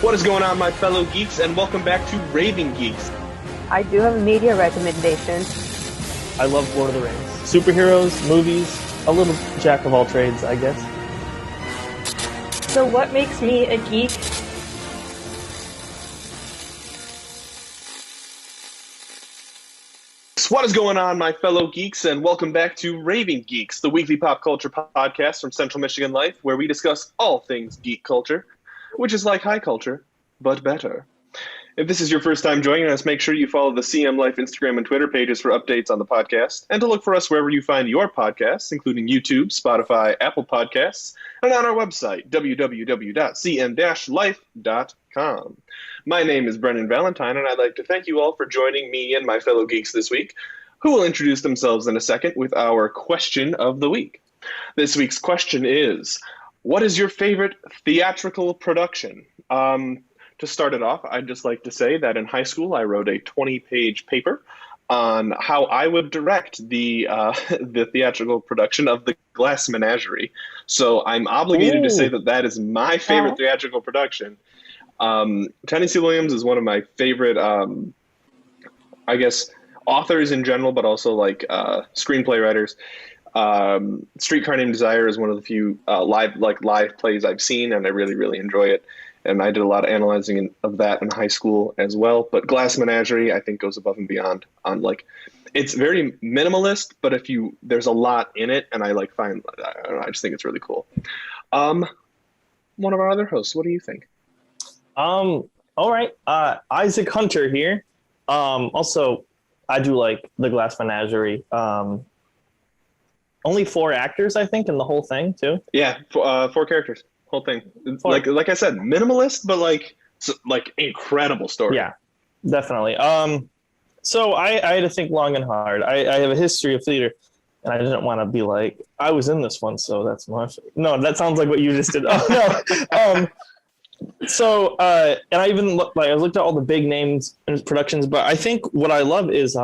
What is going on, my fellow geeks, and welcome back to Raving Geeks. I do have a media recommendation. I love Lord of the Rings. Superheroes, movies, a little jack of all trades, I guess. So what makes me a geek? What is going on, my fellow geeks, and welcome back to Raving Geeks, the weekly pop culture podcast from Central Michigan Life, where we discuss all things geek culture, which is like high culture, but better. If this is your first time joining us, make sure you follow the CM Life Instagram and Twitter pages for updates on the podcast, and to look for us wherever you find your podcasts, including YouTube, Spotify, Apple Podcasts, and on our website, www.cm-life.com. My name is Brendan Valentine, and I'd like to thank you all for joining me and my fellow geeks this week, who will introduce themselves in a second with our question of the week. This week's question is, what is your favorite theatrical production? To start it off, I'd just like to say that in high school, I wrote a 20-page paper on how I would direct the theatrical production of The Glass Menagerie. So I'm obligated to say that is my favorite theatrical production. Tennessee Williams is one of my favorite, I guess, authors in general, but also like screenplay writers. Streetcar Named Desire is one of the few live plays I've seen, and I really, really enjoy it. And I did a lot of analyzing of that in high school as well. But Glass Menagerie, I think, goes above and beyond on it's very minimalist, but there's a lot in it, and I just think it's really cool. One of our other hosts, what do you think? All right. Isaac Hunter here. Also, I do like The Glass Menagerie. Only 4 actors, I think, in the whole thing, too. Yeah, 4 characters. Whole thing. Like I said, minimalist, but incredible story. Yeah, definitely. So I had to think long and hard. I have a history of theater, and I didn't want to be like, I was in this one, so that's much. No, that sounds like what you just did. Oh, no. So, and I even I looked at all the big names and productions, but I think what I love is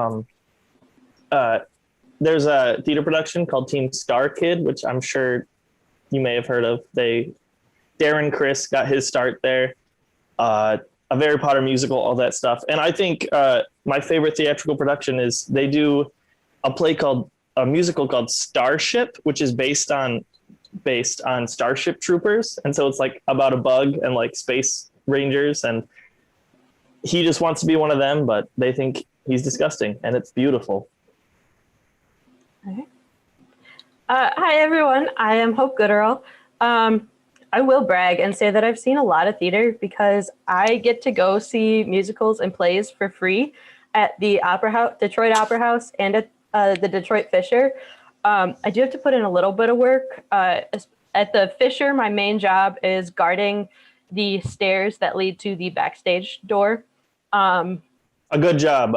there's a theater production called Team Star Kid, which I'm sure you may have heard of. Darren Criss got his start there. A Harry Potter musical, all that stuff. And I think my favorite theatrical production is they do a musical called Starship, which is based on Starship Troopers. And so it's about a bug and space rangers, and he just wants to be one of them, but they think he's disgusting, and it's beautiful. Okay. Hi, everyone. I am Hope Gooderall. I will brag and say that I've seen a lot of theater because I get to go see musicals and plays for free at the Detroit Opera House and at the Detroit Fisher. I do have to put in a little bit of work. At the Fisher, my main job is guarding the stairs that lead to the backstage door. A good job.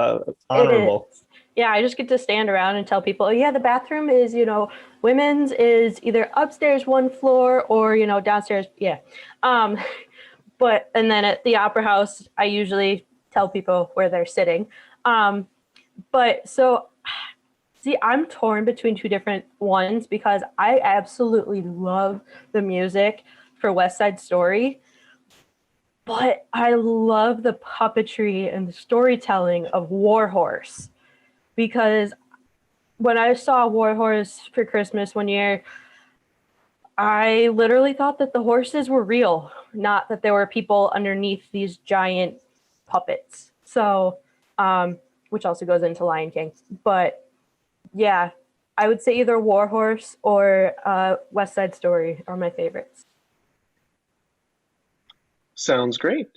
Honorable. Yeah, I just get to stand around and tell people, the bathroom is, women's is either upstairs 1 floor or, downstairs. Yeah. And then at the Opera House, I usually tell people where they're sitting. I'm torn between 2 different ones because I absolutely love the music for West Side Story. But I love the puppetry and the storytelling of War Horse. Because when I saw War Horse for Christmas one year, I literally thought that the horses were real, not that there were people underneath these giant puppets. So, which also goes into Lion King. But yeah, I would say either War Horse or West Side Story are my favorites. Sounds great.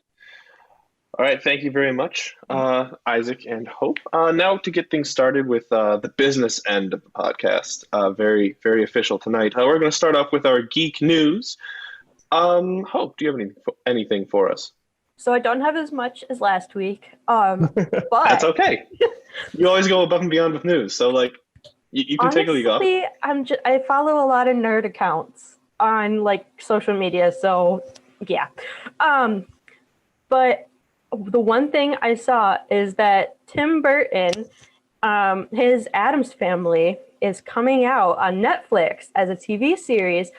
All right, thank you very much, Isaac and Hope. Now to get things started with the business end of the podcast, very, very official tonight. We're going to start off with our geek news. Hope, do you have anything for us? So I don't have as much as last week, but that's okay. You always go above and beyond with news, so you can take a lead off. I follow a lot of nerd accounts on social media, so yeah. But the one thing I saw is that Tim Burton, his Addams Family, is coming out on Netflix as a TV series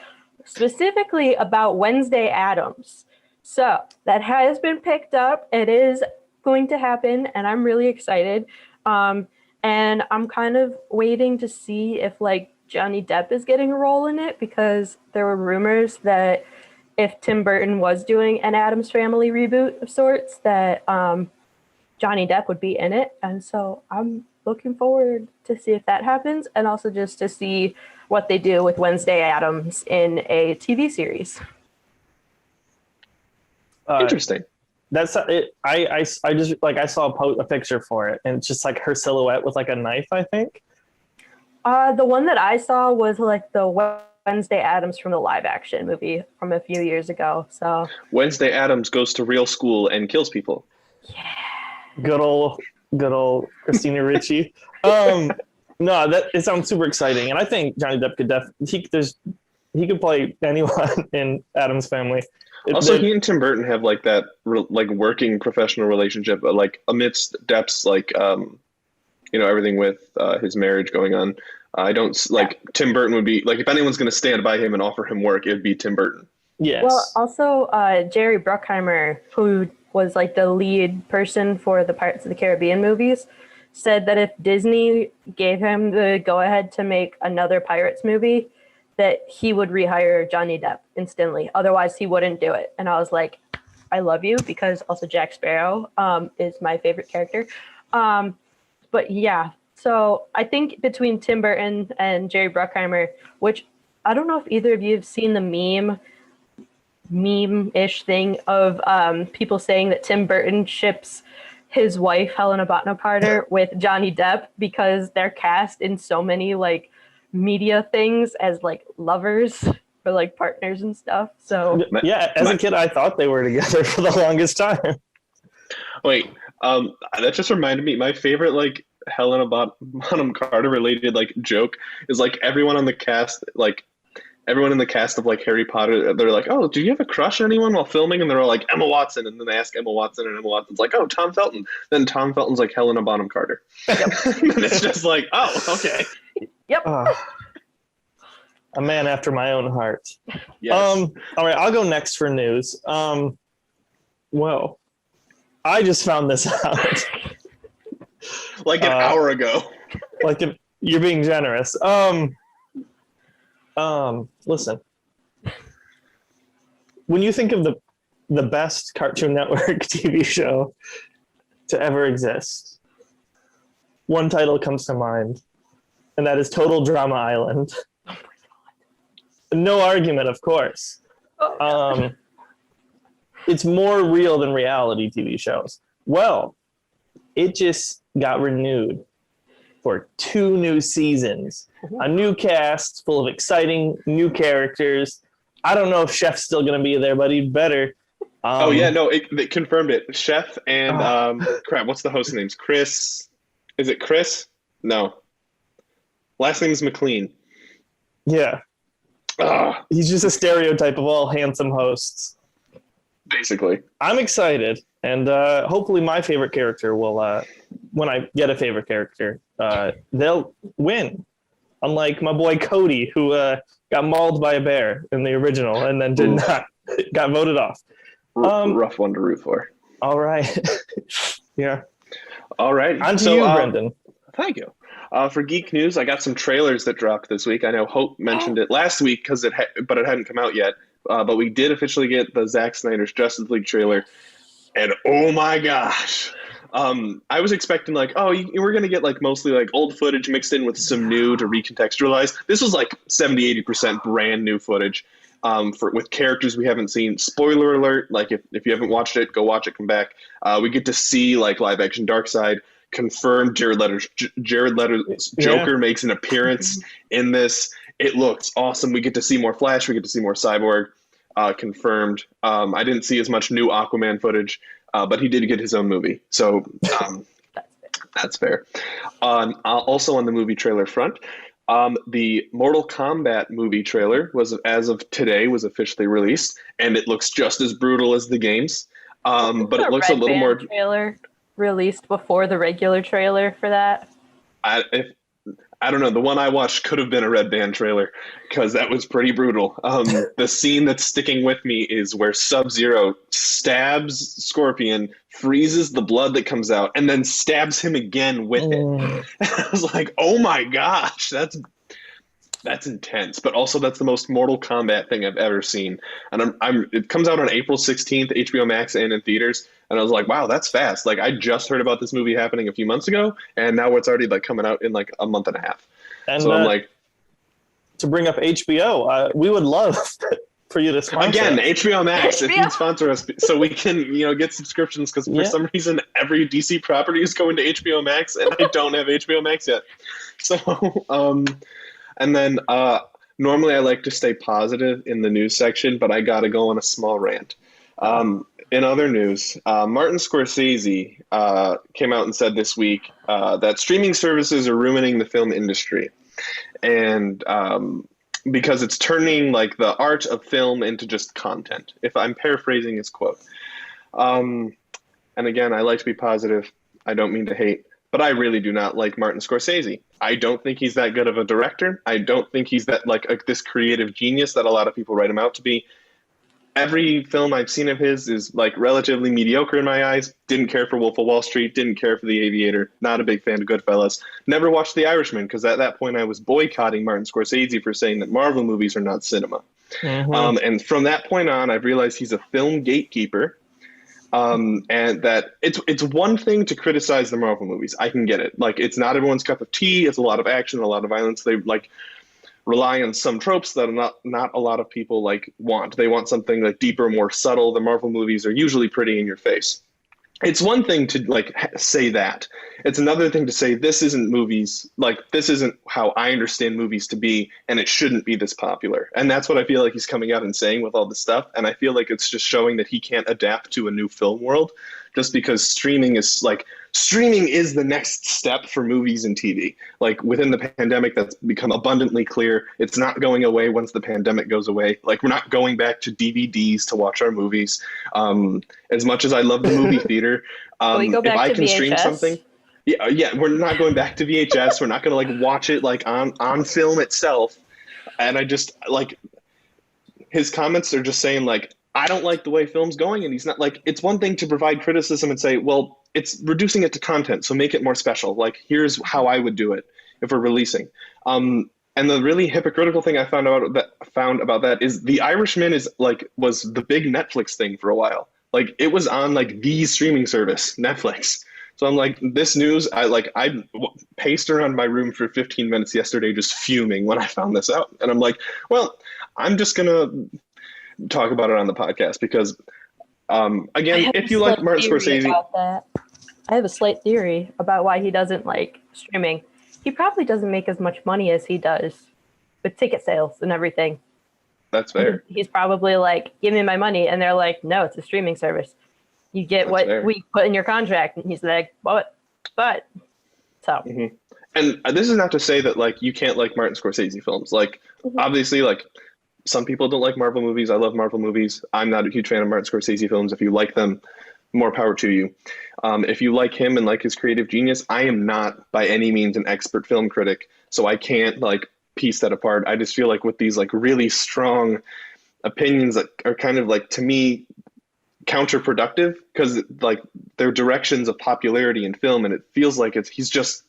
specifically about Wednesday Addams. So that has been picked up. It is going to happen, and I'm really excited. And I'm kind of waiting to see if like Johnny Depp is getting a role in it, because there were rumors that if Tim Burton was doing an Addams Family reboot of sorts, that Johnny Depp would be in it. And so I'm looking forward to see if that happens, and also just to see what they do with Wednesday Addams in a TV series. Interesting. That's it. I just like I saw a picture for it, and it's just like her silhouette with like a knife, I think. The one that I saw was like the Wednesday Addams from the live action movie from a few years ago. So Wednesday Addams goes to real school and kills people. yeah. Good old Christina Ricci. No, it sounds super exciting, and I think Johnny Depp could he could play anyone in Addams Family. Also, he and Tim Burton have like that like working professional relationship, like amidst Depp's like everything with his marriage going on. I don't like Tim Burton would be like, if anyone's going to stand by him and offer him work, it would be Tim Burton. Yes. Well, also Jerry Bruckheimer, who was like the lead person for the Pirates of the Caribbean movies, said that if Disney gave him the go-ahead to make another Pirates movie, that he would rehire Johnny Depp instantly. Otherwise, he wouldn't do it. And I was like, I love you, because also Jack Sparrow is my favorite character. But yeah, so I think between Tim Burton and Jerry Bruckheimer, which I don't know if either of you have seen the meme-ish thing of people saying that Tim Burton ships his wife, Helena Bonham Carter, with Johnny Depp because they're cast in so many like media things as like lovers or like partners and stuff. So yeah, as a kid, I thought they were together for the longest time. Wait, that just reminded me. My favorite like Helena Bonham Carter related like joke is like everyone in the cast of like Harry Potter, they're like, oh, do you have a crush on anyone while filming? And they're all like, Emma Watson. And then they ask Emma Watson, and Emma Watson's like, oh, Tom Felton. Then Tom Felton's like Helena Bonham Carter. Yep. And it's just like, oh, okay. Yep. A man after my own heart. Yes. All right, I'll go next for news. Well, I just found this out. Like an hour ago. Like you're being generous. Listen. When you think of the best Cartoon Network TV show to ever exist, one title comes to mind, and that is Total Drama Island. Oh my God. No argument, of course. Oh, it's more real than reality TV shows. Well, it just got renewed for 2 new seasons. A new cast full of exciting new characters. I don't know if Chef's still going to be there, but he better. Oh, yeah, no, they confirmed it. Chef and, crap, what's the host's names? Chris. Is it Chris? No. Last name is McLean. Yeah. He's just a stereotype of all handsome hosts. Basically. I'm excited. And hopefully my favorite character will, when I get a favorite character, they'll win. Unlike my boy Cody, who got mauled by a bear in the original and then got voted off. Rough one to root for. All right. Yeah. All right. On to you, Brendan. Thank you. For Geek News, I got some trailers that dropped this week. I know Hope mentioned it last week but it hadn't come out yet. But we did officially get the Zack Snyder's Justice League trailer. And oh my gosh. I was expecting like, we're going to get like mostly like old footage mixed in with some new to recontextualize. This was like 70-80% brand new footage with characters we haven't seen. Spoiler alert, like if you haven't watched it, go watch it, come back. We get to see like live action Darkseid. Confirmed Jared Leto's Joker makes an appearance in this. It looks awesome. We get to see more Flash. We get to see more Cyborg. Confirmed. I didn't see as much new Aquaman footage, but he did get his own movie. So that's fair. Also on the movie trailer front, the Mortal Kombat movie trailer as of today was officially released, and it looks just as brutal as the games. But it looks a little more trailer released before the regular trailer for that. I don't know. The one I watched could have been a Red Band trailer because that was pretty brutal. The scene that's sticking with me is where Sub-Zero stabs Scorpion, freezes the blood that comes out, and then stabs him again with it. I was like, oh my gosh, that's intense. But also, that's the most Mortal Kombat thing I've ever seen. And it comes out on April 16th, HBO Max and in theaters. And I was like, wow, that's fast. Like, I just heard about this movie happening a few months ago, and now it's already like coming out in like a month and a half. And so I'm like, to bring up HBO, we would love for you to sponsor again, us. HBO Max, if you'd sponsor us, so we can, get subscriptions, because for some reason every DC property is going to HBO Max, and I don't have HBO Max yet. So, and then normally I like to stay positive in the news section, but I got to go on a small rant. In other news, Martin Scorsese came out and said this week that streaming services are ruining the film industry. And because it's turning like the art of film into just content, if I'm paraphrasing his quote. And again, I like to be positive. I don't mean to hate, but I really do not like Martin Scorsese. I don't think he's that good of a director. I don't think he's that this creative genius that a lot of people write him out to be. Every film I've seen of his is like relatively mediocre in my eyes. Didn't care for Wolf of Wall Street. Didn't care for The Aviator. Not a big fan of Goodfellas. Never watched The Irishman because at that point I was boycotting Martin Scorsese for saying that Marvel movies are not cinema. Mm-hmm. And from that point on, I've realized he's a film gatekeeper. And that it's one thing to criticize the Marvel movies. I can get it. Like, it's not everyone's cup of tea. It's a lot of action, a lot of violence. They rely on some tropes that not a lot of people want. They want something deeper, more subtle. The Marvel movies are usually pretty in your face. It's one thing to say that. It's another thing to say this isn't movies, this isn't how I understand movies to be, and it shouldn't be this popular. And that's what I feel like he's coming out and saying with all this stuff. And I feel like it's just showing that he can't adapt to a new film world just because streaming is the next step for movies and TV. Within the pandemic, that's become abundantly clear. It's not going away once the pandemic goes away. We're not going back to DVDs to watch our movies. As much as I love the movie theater, if I can stream something, yeah, we're not going back to VHS. We're not going to watch it on film itself. And I just his comments are just saying I don't like the way film's going, and he's not it's one thing to provide criticism and say, well, it's reducing it to content, so make it more special. Here's how I would do it if we're releasing. And the really hypocritical thing I found about that is The Irishman was the big Netflix thing for a while. It was on the streaming service, Netflix. So I'm this news, I paced around my room for 15 minutes yesterday just fuming when I found this out. And I'm well, I'm just gonna talk about it on the podcast because again, if you like Martin Scorsese, I have a slight theory about why he doesn't like streaming. He probably doesn't make as much money as he does with ticket sales and everything. That's fair. He's probably give me my money, and they're no, it's a streaming service. You get what we put in your contract, and he's but so. Mm-hmm. And this is not to say that you can't like Martin Scorsese films. Obviously, some people don't like Marvel movies. I love Marvel movies. I'm not a huge fan of Martin Scorsese films. If you like them, more power to you. If you like him and like his creative genius, I am not by any means an expert film critic, so I can't piece that apart. I just feel with these really strong opinions that are kind of to me counterproductive because they're directions of popularity in film, and it feels he's just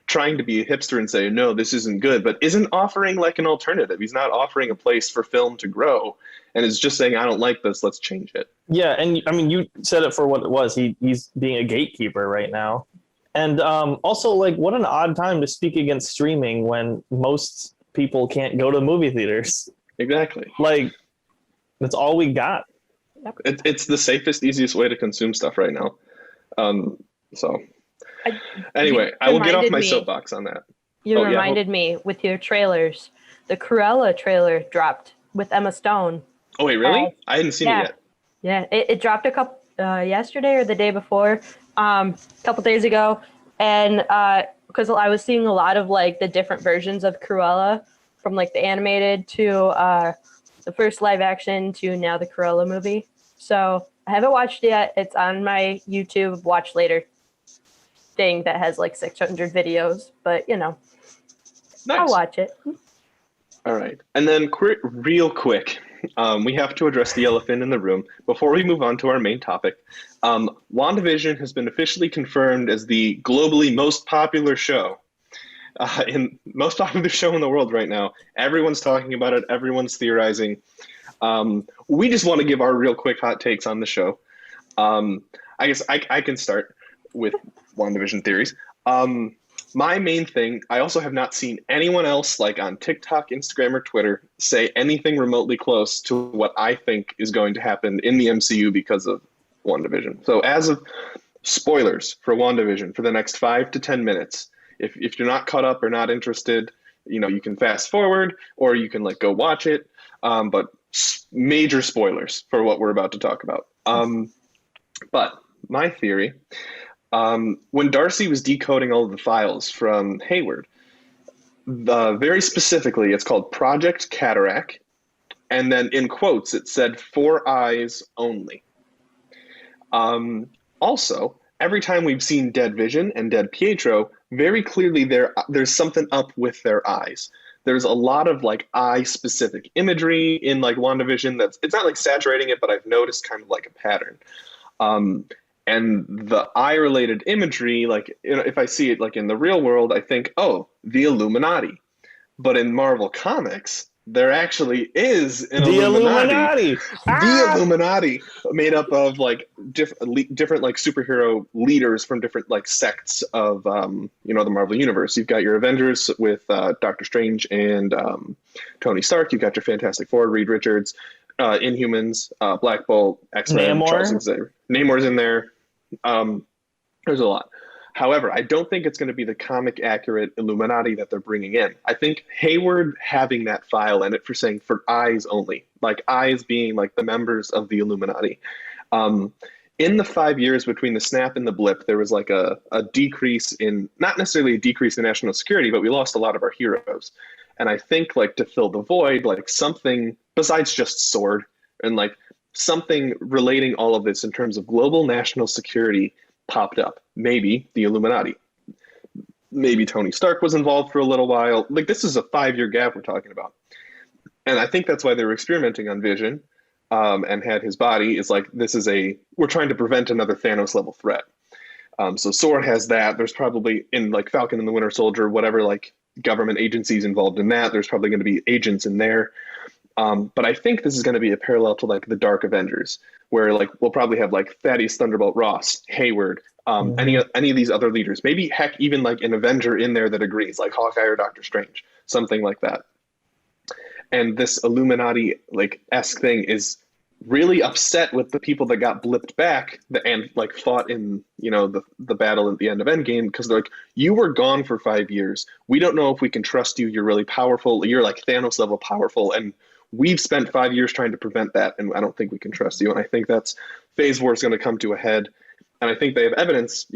trying to be a hipster and say, no, this isn't good, but isn't offering an alternative. He's not offering a place for film to grow, and is just saying, I don't like this, let's change it. Yeah, and I mean, you said it for what it was. He's being a gatekeeper right now. And also, what an odd time to speak against streaming when most people can't go to movie theaters. Exactly. That's all we got. It's the safest, easiest way to consume stuff right now. Anyway, I will get off my soapbox on that. You reminded me with your trailers. The Cruella trailer dropped with Emma Stone. Oh, wait, really? I hadn't seen it yet. Yeah, it dropped a couple yesterday or the day before, a couple days ago. And because I was seeing a lot of the different versions of Cruella from the animated to the first live action to now the Cruella movie. So I haven't watched it yet. It's on my YouTube watch later thing that has 600 videos, but Nice. I'll watch it. All right. And then real quick, we have to address the elephant in the room before we move on to our main topic. WandaVision has been officially confirmed as the globally most popular show. Most popular show in the world right now. Everyone's talking about it. Everyone's theorizing. We just want to give our real quick hot takes on the show. I guess I can start with WandaVision theories. My main thing, I also have not seen anyone else like on TikTok, Instagram, or Twitter say anything remotely close to what I think is going to happen in the MCU because of WandaVision. So as of spoilers for WandaVision for the next 5 to 10 minutes, if you're not caught up or not interested, you can fast forward or you can like go watch it. But major spoilers for what we're about to talk about. But my theory, when Darcy was decoding all of the files from Hayward, very specifically, it's called Project Cataract. And then in quotes, it said 4 eyes only. Also, every time we've seen Dead Vision and Dead Pietro, very clearly there's something up with their eyes. There's a lot of like eye specific imagery in like WandaVision it's not like saturating it, but I've noticed kind of like a pattern. And the eye related imagery, like if I see it like in the real world, I think, oh, the Illuminati. But in Marvel Comics, there actually is an Illuminati. The Illuminati, made up of like different like superhero leaders from different like sects of the Marvel universe. You've got your Avengers with Doctor Strange and Tony Stark. You've got your Fantastic Four, Reed Richards, Inhumans, Black Bolt, X-Men, Charles Xavier. Namor's in there. There's a lot. However, I don't think it's going to be the comic accurate Illuminati that they're bringing in. I think Hayward having that file in it for saying for eyes only, like eyes being like the members of the Illuminati. In the 5 years between the snap and the blip, there was like a decrease in, not necessarily a decrease in national security, but we lost a lot of our heroes. And I think like to fill the void, like something besides just sword and like something relating all of this in terms of global national security popped up. Maybe the Illuminati. Maybe Tony Stark was involved for a little while. Like this is a 5-year gap we're talking about. And I think that's why they were experimenting on Vision and had his body is like, we're trying to prevent another Thanos level threat. So Sword has that. There's probably in like Falcon and the Winter Soldier, whatever like government agencies involved in that, there's probably going to be agents in there. But I think this is going to be a parallel to like the Dark Avengers, where like we'll probably have like Thaddeus Thunderbolt Ross, Hayward, any of these other leaders. Maybe heck even like an Avenger in there that agrees, like Hawkeye or Doctor Strange, something like that. And this Illuminati like esque thing is really upset with the people that got blipped back and like fought in the battle at the end of Endgame, because they're like, you were gone for 5 years. We don't know if we can trust you. You're really powerful. You're like Thanos level powerful, and we've spent 5 years trying to prevent that, and I don't think we can trust you. And I think that's Phase War is going to come to a head, and I think they have evidence,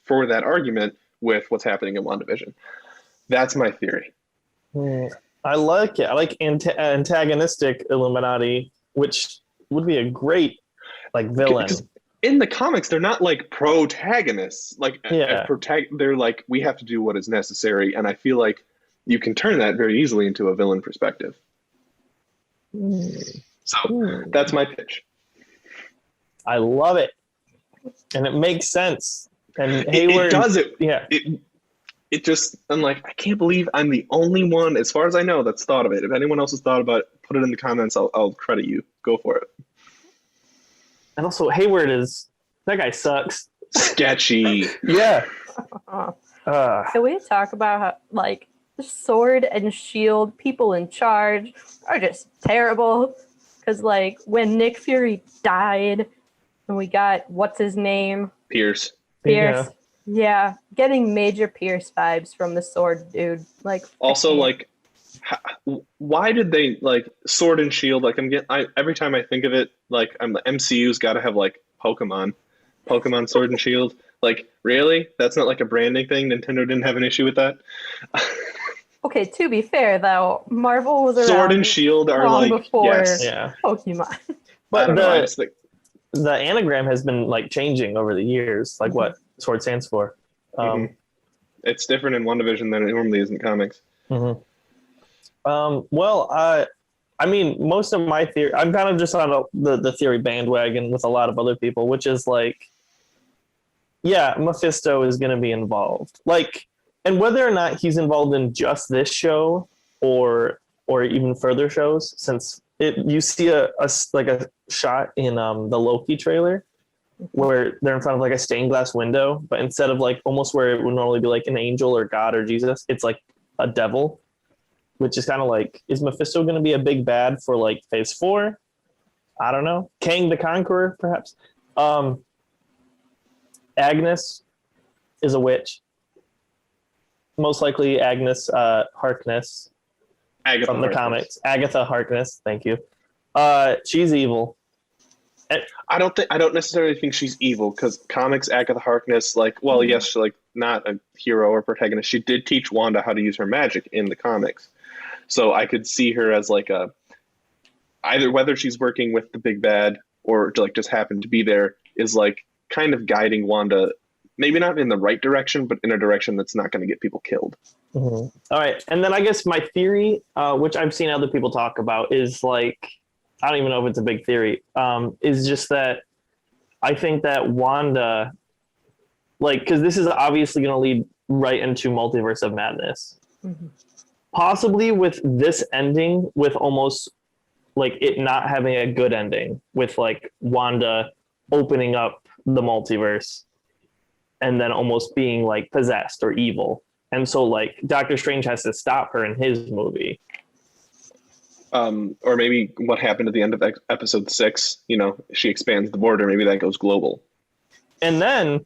for that argument with what's happening in WandaVision. That's my theory. I like it. I like antagonistic Illuminati, which would be a great like villain. In the comics, they're not like protagonists. Like they're like, we have to do what is necessary, and I feel like you can turn that very easily into a villain perspective. So that's my pitch. I love it, and it makes sense. And Hayward, it does it. Yeah. It just, I'm like, I can't believe I'm the only one, as far as I know, that's thought of it. If anyone else has thought about it, put it in the comments. I'll credit you. Go for it. And also, Hayward that guy sucks. Sketchy. Yeah. Can we talk about how, like, Sword and Shield, people in charge, are just terrible? Because, like, when Nick Fury died, and we got, what's his name? Pierce. Yeah, getting major Pierce vibes from the Sword dude. Like, also, like, why did they like Sword and Shield? Like, every time I think of it, like, the MCU's got to have like Pokemon Sword and Shield. Like, really? That's not like a branding thing. Nintendo didn't have an issue with that. Okay, to be fair though, Marvel was around Sword and Shield are long like before Pokemon. But the anagram has been like changing over the years, like what Sword stands for. It's different in WandaVision than it normally is in comics. Mm-hmm. I mean, most of my theory, I'm kind of just on the theory bandwagon with a lot of other people, which is like, yeah, Mephisto is going to be involved. Like, and whether or not he's involved in just this show or even further shows, since you see a shot in the Loki trailer where they're in front of like a stained glass window, but instead of like almost where it would normally be like an angel or God or Jesus, it's like a devil, which is kind of like, is Mephisto going to be a big bad for like phase 4? I don't know. Kang the Conqueror, perhaps. Agnes is a witch. Most likely Agnes Harkness from the comics. Agatha Harkness, thank you. She's evil. I don't necessarily think she's evil, because comics Agatha Harkness, like, well, yes, she's like not a hero or protagonist. She did teach Wanda how to use her magic in the comics, so I could see her as like either whether she's working with the big bad or like just happened to be there, is like kind of guiding Wanda, maybe not in the right direction, but in a direction that's not going to get people killed. Mm-hmm. All right, and then I guess my theory, which I've seen other people talk about, is like, I don't even know if it's a big theory, is just that I think that Wanda, like, because this is obviously going to lead right into Multiverse of Madness. Mm-hmm. Possibly with this ending, with almost like it not having a good ending, with like Wanda opening up the multiverse and then almost being like possessed or evil. And so like Doctor Strange has to stop her in his movie. Or maybe what happened at the end of episode 6, you know, she expands the border, maybe that goes global. And then,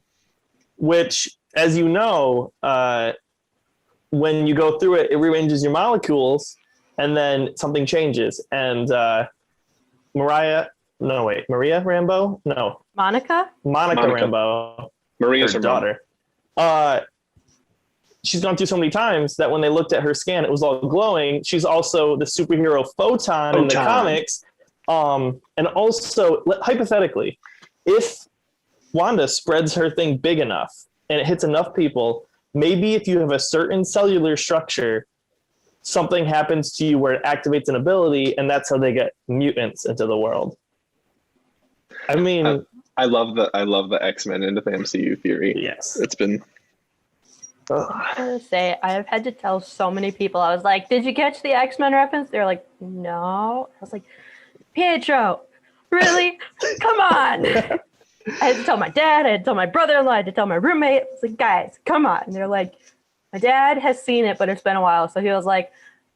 which, as you know, when you go through it, it rearranges your molecules, and then something changes. And Maria Rambeau? No. Monica Rambeau. Maria's her daughter. She's gone through so many times that when they looked at her scan, it was all glowing. She's also the superhero Photon in the comics. And also, hypothetically, if Wanda spreads her thing big enough and it hits enough people, maybe if you have a certain cellular structure, something happens to you where it activates an ability, and that's how they get mutants into the world. I mean, I love the X-Men into the MCU theory. Yes, it's been. I gotta say, I've had to tell so many people. I was like, "Did you catch the X-Men reference?" They're like, "No." I was like, "Pietro, really? Come on!" I had to tell my dad. I had to tell my brother-in-law. I had to tell my roommate. I was like, "Guys, come on!" And they're like, "My dad has seen it, but it's been a while." So he was like,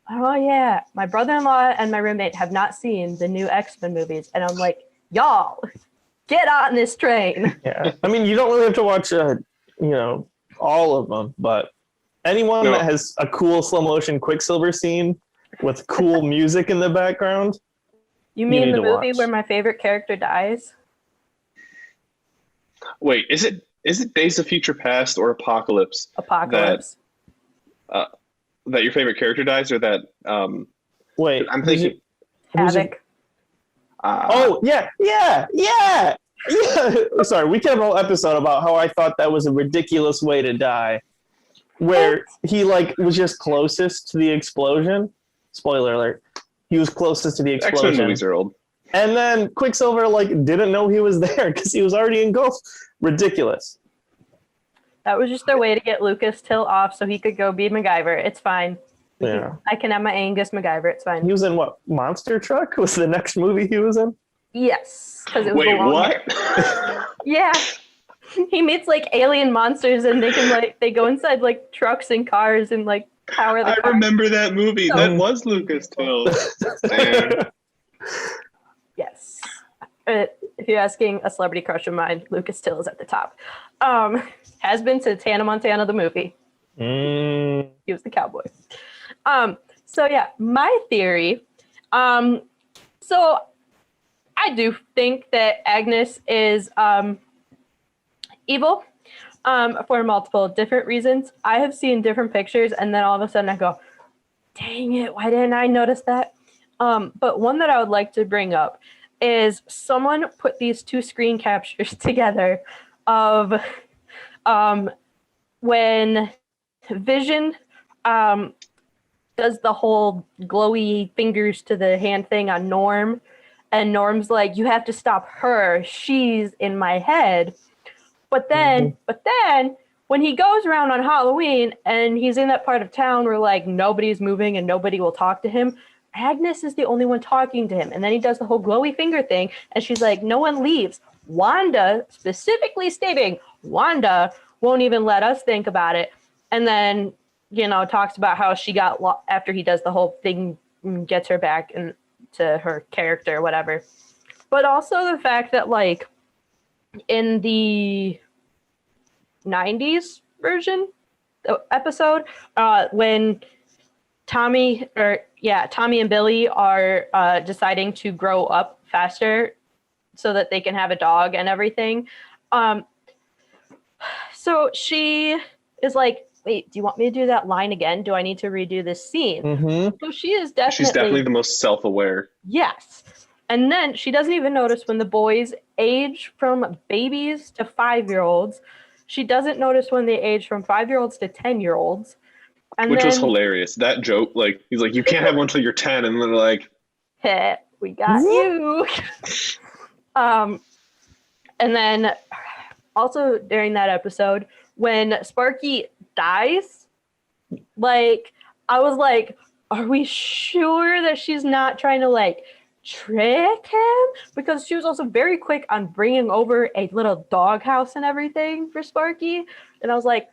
"Oh yeah, my brother-in-law and my roommate have not seen the new X-Men movies," and I'm like, "Y'all, get on this train." Yeah, I mean, you don't really have to watch, all of them, but anyone that has a cool slow motion Quicksilver scene with cool music in the background. You mean the movie where my favorite character dies? Wait, is it Days of Future Past or Apocalypse? Apocalypse. That your favorite character dies, or that? Wait, I'm thinking Havoc. Yeah. Sorry, we can have a whole episode about how I thought that was a ridiculous way to die, where he like was just closest to the explosion. Spoiler alert: he was closest to the explosion. X-Men movies are old. And then Quicksilver like didn't know he was there because he was already engulfed. Ridiculous. That was just their way to get Lucas Till off so he could go be MacGyver. It's fine. I can have my Angus MacGyver. It's fine. He was in what? Monster Truck was the next movie he was in? Yes. Because it was Wait, what? Yeah. He meets like alien monsters and they go inside like trucks and cars and like power the car. I remember that movie. So, that was Lucas Till. Yes. If you're asking a celebrity crush of mine, Lucas Till is at the top. Has been since Hannah Montana the movie. He was the cowboy. So yeah, my theory. So I do think that Agnes is evil for multiple different reasons. I have seen different pictures, and then all of a sudden I go, "Dang it! Why didn't I notice that?" But one that I would like to bring up is someone put these two screen captures together of when Vision does the whole glowy fingers to the hand thing on Norm, and Norm's like, you have to stop her, she's in my head. But then when he goes around on Halloween and he's in that part of town where like nobody's moving and nobody will talk to him, Agnes is the only one talking to him. And then he does the whole glowy finger thing and she's like, no one leaves. Wanda, specifically stating, Wanda won't even let us think about it. And then, you know, talks about how she got after he does the whole thing, gets her back into her character or whatever. But also the fact that like in the 90s version episode, when Tommy and Billy are deciding to grow up faster so that they can have a dog and everything. So she is like, wait, do you want me to do that line again? Do I need to redo this scene? So she's definitely the most self-aware. Yes. And then she doesn't even notice when the boys age from babies to 5-year-olds. She doesn't notice when they age from 5-year-olds to 10-year-olds. Which was hilarious. That joke, like, he's like, you can't have one until you're 10. And they're like, hey, we got you. And then also during that episode, when Sparky dies, like, I was like, are we sure that she's not trying to, like, trick him? Because she was also very quick on bringing over a little doghouse and everything for Sparky. And I was like,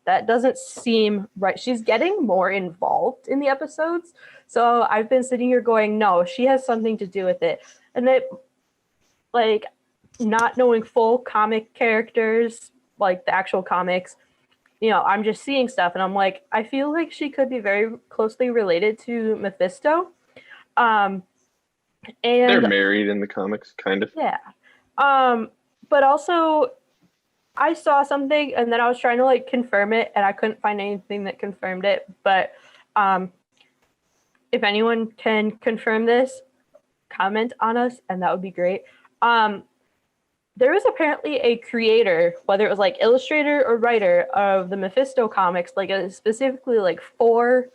that doesn't seem right. She's getting more involved in the episodes. So I've been sitting here going, no, she has something to do with it. And that, like, not knowing full comic characters, like the actual comics, you know, I'm just seeing stuff and I'm like, I feel like she could be very closely related to Mephisto. And they're married in the comics, kind of. Yeah. But also I saw something and then I was trying to like confirm it and I couldn't find anything that confirmed it. But if anyone can confirm this, comment on us and that would be great. There was apparently a creator, whether it was like illustrator or writer of the Mephisto comics, like specifically like 4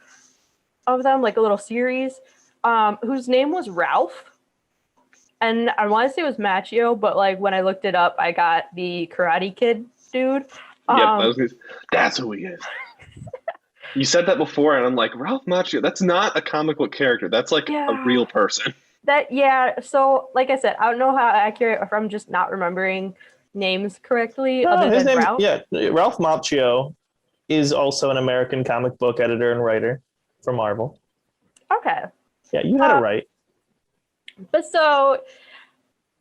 of them, like a little series, whose name was Ralph. And I want to say it was Machio, but like when I looked it up, I got the Karate Kid dude. That's who he is. You said that before, and I'm like, Ralph Macchio, that's not a comic book character. That's like a real person. So like I said, I don't know how accurate, or if I'm just not remembering names correctly. His name, Ralph. Yeah, Ralph Macchio is also an American comic book editor and writer for Marvel. Okay. Yeah, you had it right. But so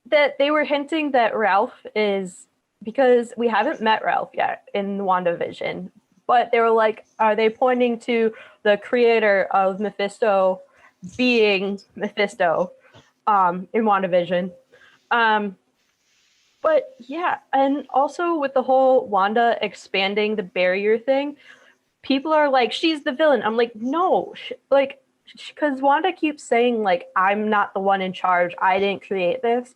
that they were hinting that Ralph is, because we haven't met Ralph yet in WandaVision, but they were like, are they pointing to the creator of Mephisto being Mephisto in WandaVision? But yeah, and also with the whole Wanda expanding the barrier thing, people are like, she's the villain. I'm like, no, like, because Wanda keeps saying, like, I'm not the one in charge. I didn't create this.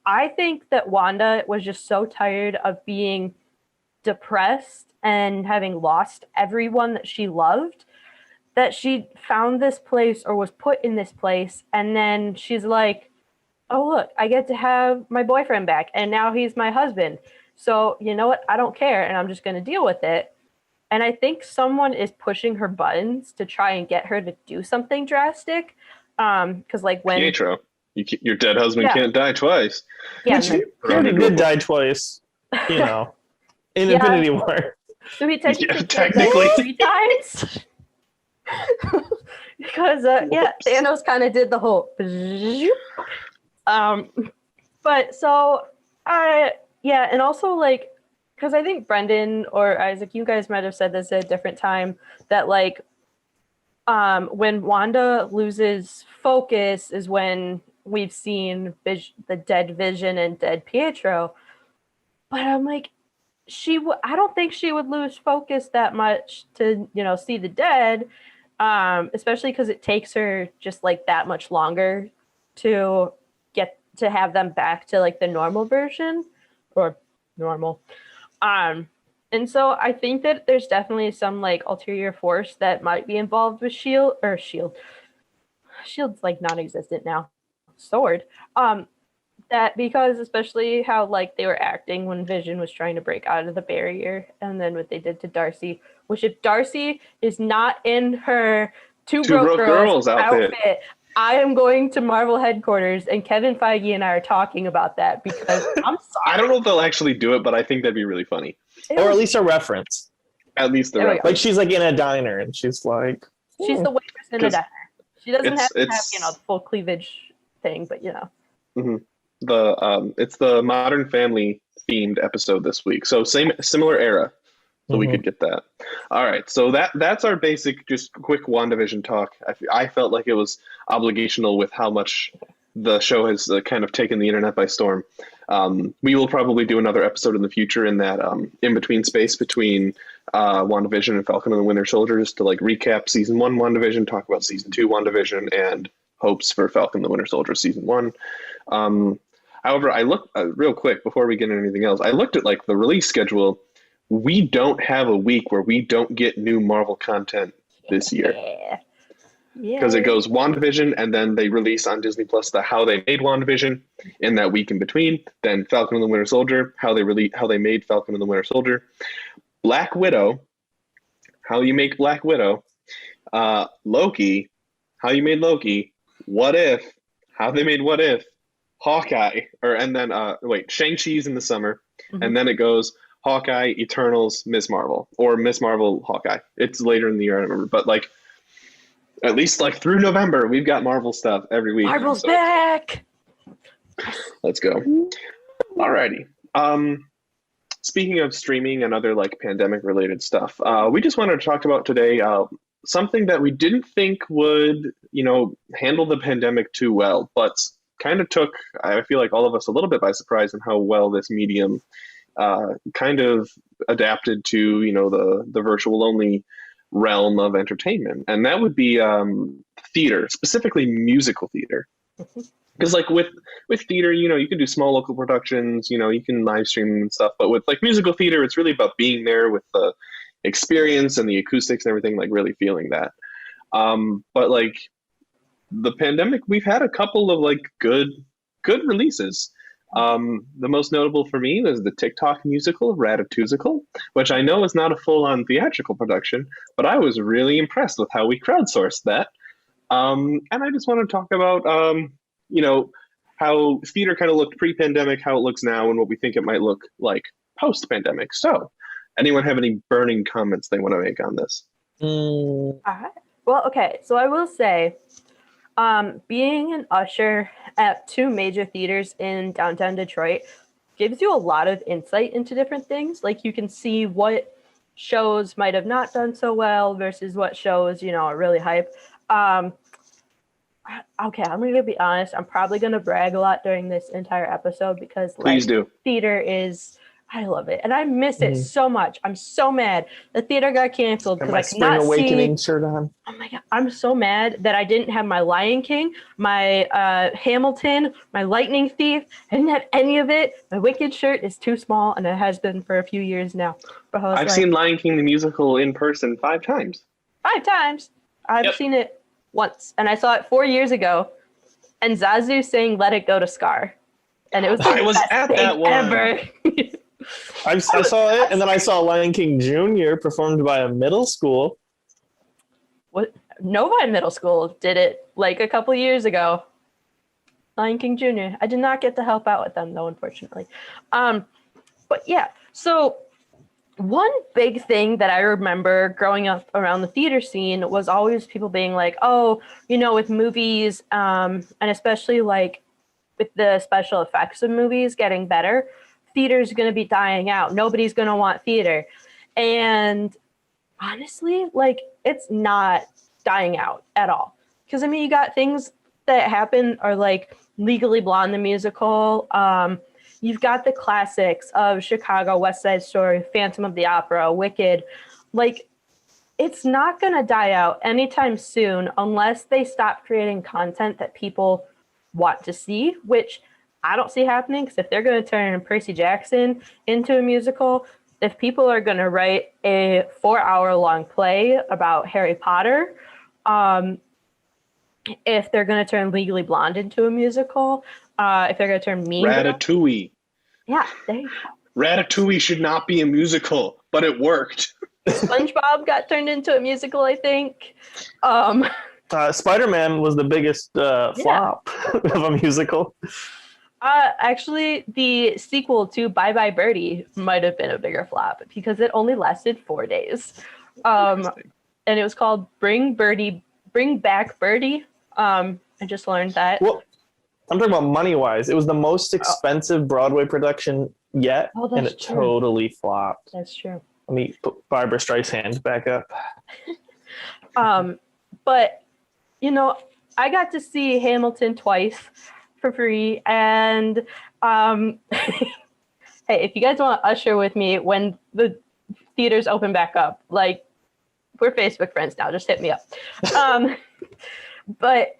I think that Wanda was just so tired of being depressed and having lost everyone that she loved that she found this place or was put in this place. And then she's like, oh, look, I get to have my boyfriend back. And now he's my husband. So you know what? I don't care. And I'm just going to deal with it. And I think someone is pushing her buttons to try and get her to do something drastic. Because like when Pietro, your dead husband can't die twice. Yeah, he already did die twiss, you know, in Infinity War. So he technically 3 times. Because Thanos kind of did the whole. But so and also like. Because I think Brendan or Isaac, you guys might have said this at a different time, that like when Wanda loses focus is when we've seen the dead Vision and dead Pietro. But I'm like, I don't think she would lose focus that much to, you know, see the dead, especially because it takes her just like that much longer to get to have them back to like the normal version or normal. And so I think that there's definitely some like ulterior force that might be involved with Shield. Shield's like non-existent now. Sword. That because especially how like they were acting when Vision was trying to break out of the barrier, and then what they did to Darcy, which if Darcy is not in her Two Broke Girls outfit, I am going to Marvel headquarters, and Kevin Feige and I are talking about that because I'm sorry. I don't know if they'll actually do it, but I think that'd be really funny. Or at least a reference. At least the reference. Like she's like in a diner and she's like... She's the waitress in a diner. She doesn't have to have, the full cleavage thing, but Mm-hmm. It's the Modern Family themed episode this week, so similar era, so we could get that. All right, so that's our basic, just quick WandaVision talk. I felt like it was obligational with how much the show has kind of taken the internet by storm. We will probably do another episode in the future in that in between space between WandaVision and Falcon and the Winter Soldier, just to like recap season 1 WandaVision, talk about season 2 WandaVision, and hopes for Falcon and the Winter Soldier season 1. However, I looked real quick before we get into anything else. I looked at like the release schedule. We don't have a week where we don't get new Marvel content this year. Because it goes WandaVision, and then they release on Disney Plus how they made WandaVision in that week in between. Then Falcon and the Winter Soldier, how they made Falcon and the Winter Soldier. Black Widow, how you make Black Widow. Loki, how you made Loki. What If, how they made What If. Hawkeye, Shang-Chi's in the summer, and then it goes Hawkeye, Eternals, Miss Marvel, or Miss Marvel, Hawkeye. It's later in the year, I remember, but like at least like through November, we've got Marvel stuff every week. Marvel's back. Let's go. Alrighty. Speaking of streaming and other like pandemic related stuff, we just wanted to talk about today something that we didn't think would, handle the pandemic too well, but kind of took, I feel like, all of us a little bit by surprise in how well this medium kind of adapted to, the virtual only realm of entertainment. And that would be theater, specifically musical theater. Because like with theater, you can do small local productions, you can live stream and stuff. But with like musical theater, it's really about being there with the experience and the acoustics and everything, like really feeling that. But like the pandemic, we've had a couple of like good releases. The most notable for me was the TikTok musical Ratatouille, which I know is not a full-on theatrical production, but I was really impressed with how we crowdsourced that. And I just want to talk about how theater kind of looked pre-pandemic, how it looks now, and what we think it might look like post-pandemic. So anyone have any burning comments they want to make on this? All right. Well, okay, so I will say being an usher at 2 major theaters in downtown Detroit gives you a lot of insight into different things. Like you can see what shows might have not done so well versus what shows, are really hype. Okay, I'm going to be honest. I'm probably going to brag a lot during this entire episode because Please do. Theater is, I love it. And I miss it so much. I'm so mad. The theater got canceled because I could not Spring Awakening shirt on. Oh my God. I'm so mad that I didn't have my Lion King, my Hamilton, my Lightning Thief. I didn't have any of it. My Wicked shirt is too small, and it has been for a few years now. I've seen Lion King the musical in person 5 times. 5 times? I've seen it once, and I saw it 4 years ago, and Zazu sang Let It Go to Scar. And it was the best thing ever. I saw it, and then I saw Lion King Jr. performed by a middle school. What? Novi Middle School did it like a couple years ago. Lion King Jr. I did not get to help out with them though, unfortunately. But yeah, so one big thing that I remember growing up around the theater scene was always people being like, oh, with movies, and especially like with the special effects of movies getting better, theater's going to be dying out. Nobody's going to want theater. And honestly, like it's not dying out at all. Because I mean, you got things that happen are like Legally Blonde, the musical. You've got the classics of Chicago, West Side Story, Phantom of the Opera, Wicked. Like it's not going to die out anytime soon unless they stop creating content that people want to see, which I don't see happening, because if they're going to turn Percy Jackson into a musical, if people are going to write a 4-hour long play about Harry Potter, if they're going to turn Legally Blonde into a musical, if they're going to turn Mean Girls. Ratatouille. Yeah, there you go. Ratatouille should not be a musical, but it worked. SpongeBob got turned into a musical, I think. Spider-Man was the biggest flop of a musical. Actually, the sequel to Bye Bye Birdie might have been a bigger flop because it only lasted 4 days. And it was called Bring Back Birdie. I just learned that. Well, I'm talking about money-wise. It was the most expensive Broadway production yet, and it totally flopped. That's true. Let me put Barbara Streisand back up. But, you know, I got to see Hamilton twice for free. And hey, if you guys want to usher with me when the theaters open back up, like, we're Facebook friends now. Just hit me up. But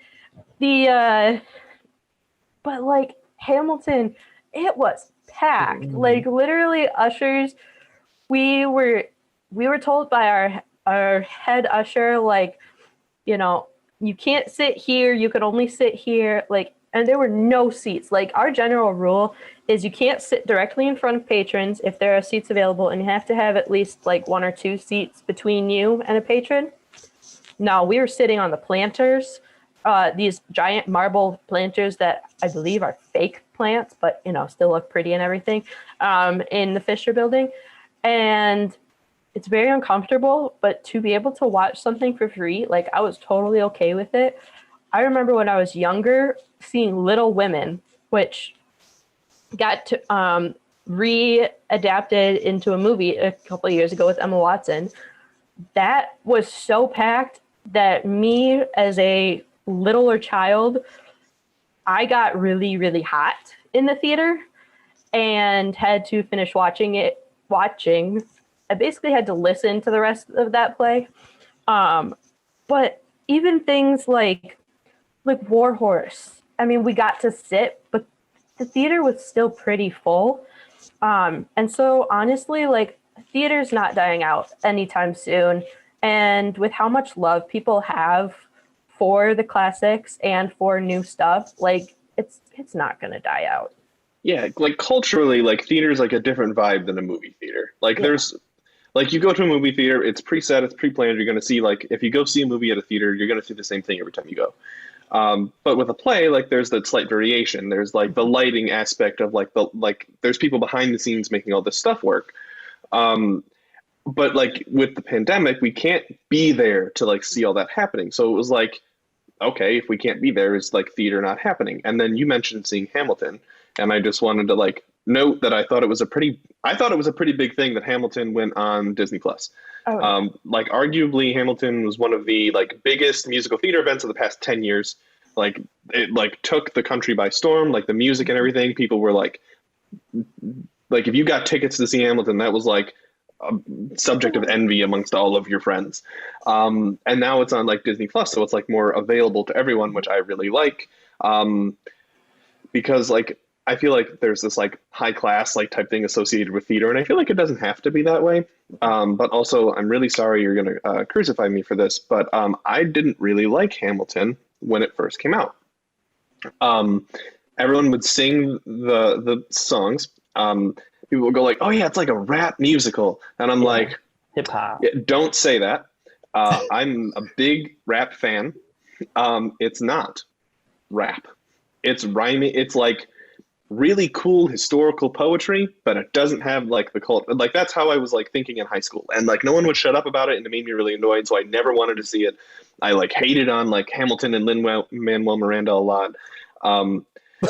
like Hamilton, it was packed. Like literally ushers. We were told by our head usher, like, you know, you can't sit here. You could only sit here. Like, and there were no seats. Like, our general rule is you can't sit directly in front of patrons if there are seats available, and you have to have at least like 1 or 2 seats between you and a patron. No, we were sitting on the planters, these giant marble planters that I believe are fake plants, but, you know, still look pretty and everything, in the Fisher Building. And it's very uncomfortable, but to be able to watch something for free, like, I was totally okay with it. I remember when I was younger seeing Little Women, which got to, re-adapted into a movie a couple of years ago with Emma Watson. That was so packed that me as a littler child, I got really, really hot in the theater and had to finish watching. I basically had to listen to the rest of that play. But even things like War Horse, I mean, we got to sit, but the theater was still pretty full. And so honestly, like, theater's not dying out anytime soon. And with how much love people have for the classics and for new stuff, like, it's not going to die out. Yeah, like, culturally, like, theater's like a different vibe than a movie theater. Like, there's, like, you go to a movie theater, it's preset, it's pre-planned. You're going to see, like, if you go see a movie at a theater, you're going to see the same thing every time you go. But with a play, like, there's that slight variation. There's like the lighting aspect of there's people behind the scenes making all this stuff work. But like with the pandemic, we can't be there to like see all that happening. So it was like, okay, if we can't be there, is like theater not happening? And then you mentioned seeing Hamilton, and I just wanted to like note that I thought it was a pretty big thing that Hamilton went on Disney Plus. Oh. Like, arguably, Hamilton was one of the like biggest musical theater events of the past 10 years. Like, it like took the country by storm. Like, the music and everything, people were like if you got tickets to see Hamilton, that was like a subject of envy amongst all of your friends. And now it's on like Disney Plus, so it's like more available to everyone, which I really like. Because like, I feel like there's this like high class like type thing associated with theater, and I feel like it doesn't have to be that way. But also, I'm really sorry you're going to crucify me for this, but I didn't really like Hamilton when it first came out. Everyone would sing the songs. People would go like, "Oh yeah, it's like a rap musical," and I'm like, hip hop. Yeah, don't say that. I'm a big rap fan. It's not rap. It's rhyming. It's like really cool historical poetry, but it doesn't have like the cult. Like, that's how I was like thinking in high school, and like no one would shut up about it, and it made me really annoyed. So I never wanted to see it. I like hated on like Hamilton and Lin-Manuel Miranda a lot.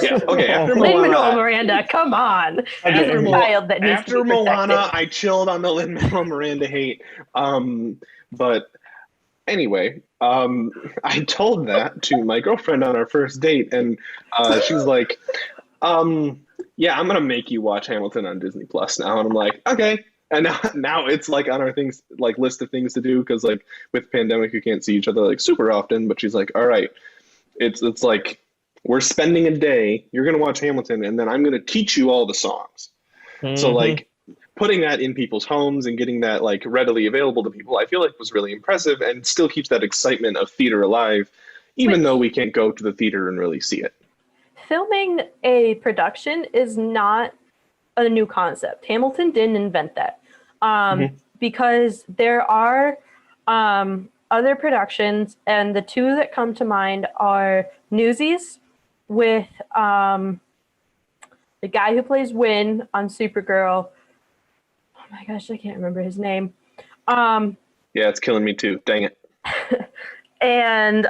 Yeah. Okay. After Lin-Manuel Miranda, come on. After Moana, I chilled on the Lin-Manuel Miranda hate. But anyway, I told that to my girlfriend on our first date, and she's like, "Yeah, I'm gonna make you watch Hamilton on Disney Plus now." And I'm like, "Okay." And now it's like on our things, like list of things to do, because like with pandemic, you can't see each other like super often. But she's like, "All right, it's like, we're spending a day. You're going to watch Hamilton, and then I'm going to teach you all the songs." Mm-hmm. So like, putting that in people's homes and getting that like readily available to people, I feel like was really impressive and still keeps that excitement of theater alive, even though we can't go to the theater and really see it. Filming a production is not a new concept. Hamilton didn't invent that. Because there are other productions, and the two that come to mind are Newsies with the guy who plays Win on Supergirl. Oh my gosh, I can't remember his name. Yeah, it's killing me too. Dang it. And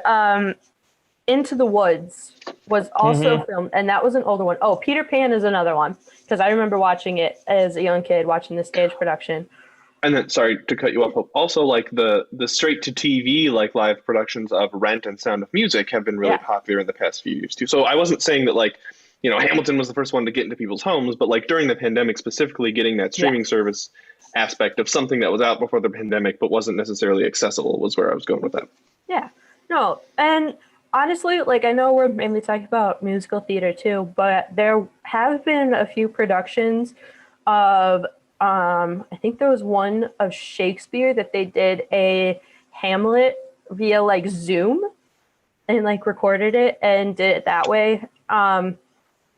Into the Woods was also filmed, and that was an older one. Oh, Peter Pan is another one, because I remember watching it as a young kid, watching the stage production. And then, sorry to cut you off, also like the straight to TV like live productions of Rent and Sound of Music have been really popular in the past few years too. So I wasn't saying that like, you know, Hamilton was the first one to get into people's homes, but like during the pandemic specifically, getting that streaming service aspect of something that was out before the pandemic but wasn't necessarily accessible was where I was going with that. Yeah, no, and honestly, like I know we're mainly talking about musical theater too, but there have been a few productions of I think there was one of Shakespeare that they did a Hamlet via like Zoom and like recorded it and did it that way,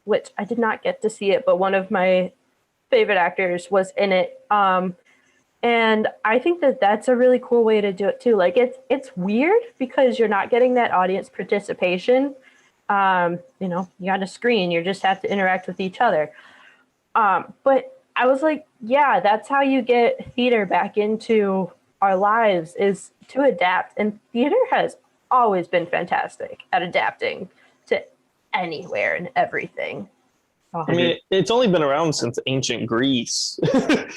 which I did not get to see it, but one of my favorite actors was in it. And I think that that's a really cool way to do it too. Like it's weird because you're not getting that audience participation. You know, you got a screen, you just have to interact with each other. But I was like, yeah, that's how you get theater back into our lives, is to adapt. And theater has always been fantastic at adapting to anywhere and everything. I mean, it's only been around since ancient Greece.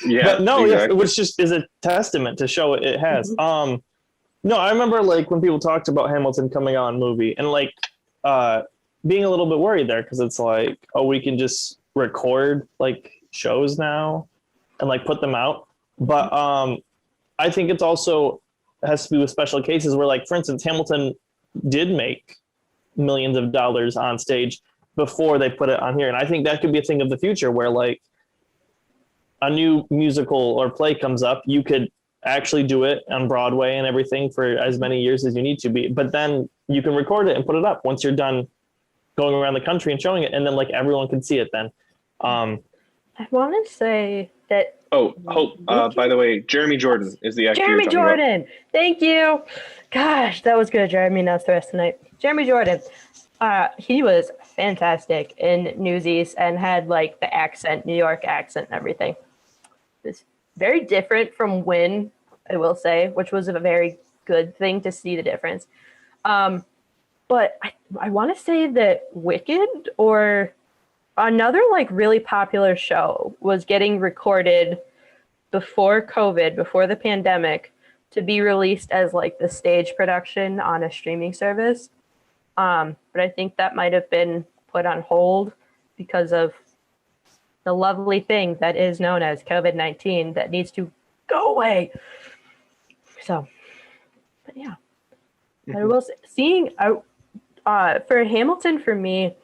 Yeah, but no, exactly. which just is a testament to show it has. No, I remember like when people talked about Hamilton coming on movie and like being a little bit worried there because it's like, oh, we can just record like shows now and like put them out. But I think it's also has to be with special cases where, like, for instance, Hamilton did make millions of dollars on stage before they put it on here. And I think that could be a thing of the future where like a new musical or play comes up, you could actually do it on Broadway and everything for as many years as you need to be, but then you can record it and put it up once you're done going around the country and showing it. And then like everyone can see it then. I want to say that. Oh, Hope, by the way, Jeremy Jordan is the actor. Jeremy Jordan. Thank you. Gosh, that was going to drive me nuts the rest of the night. Jeremy Jordan. He was fantastic in Newsies and had like the accent, New York accent and everything. It's very different from Win, I will say, which was a very good thing to see the difference. But I want to say that Wicked or another like really popular show was getting recorded before COVID, before the pandemic, to be released as like the stage production on a streaming service. But I think that might have been put on hold because of the lovely thing that is known as COVID-19 that needs to go away. So, but yeah, I will say, seeing for Hamilton for me,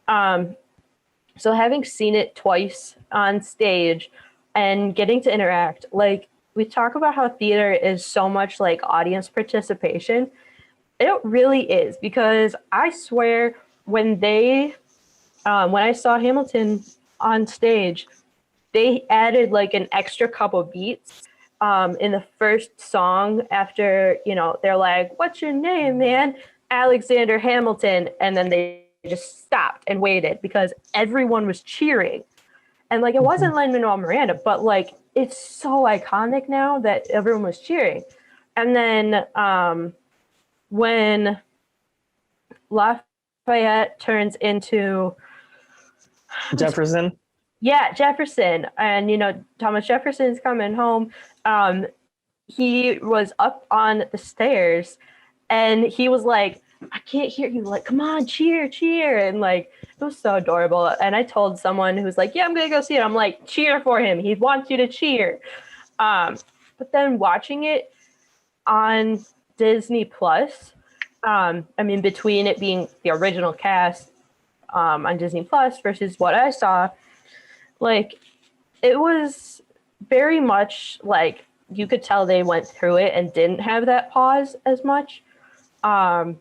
so having seen it twice on stage and getting to interact, like we talk about how theater is so much like audience participation. It really is, because I swear when I saw Hamilton on stage, they added like an extra couple beats in the first song after, you know, they're like, "What's your name, man?" "Alexander Hamilton." And then they just stopped and waited because everyone was cheering. And like, it wasn't Lin-Manuel Miranda, but like, it's so iconic now that everyone was cheering. And then when Lafayette turns into Jefferson. Yeah, Jefferson. And, you know, Thomas Jefferson's coming home. He was up on the stairs and he was like, "I can't hear you." Like, "Come on, cheer, cheer." And like, it was so adorable. And I told someone who's like, "Yeah, I'm going to go see it." I'm like, cheer for him. He wants you to cheer. But then watching it on Disney Plus, I mean, between it being the original cast on Disney Plus versus what I saw, like, it was very much like you could tell they went through it and didn't have that pause as much. And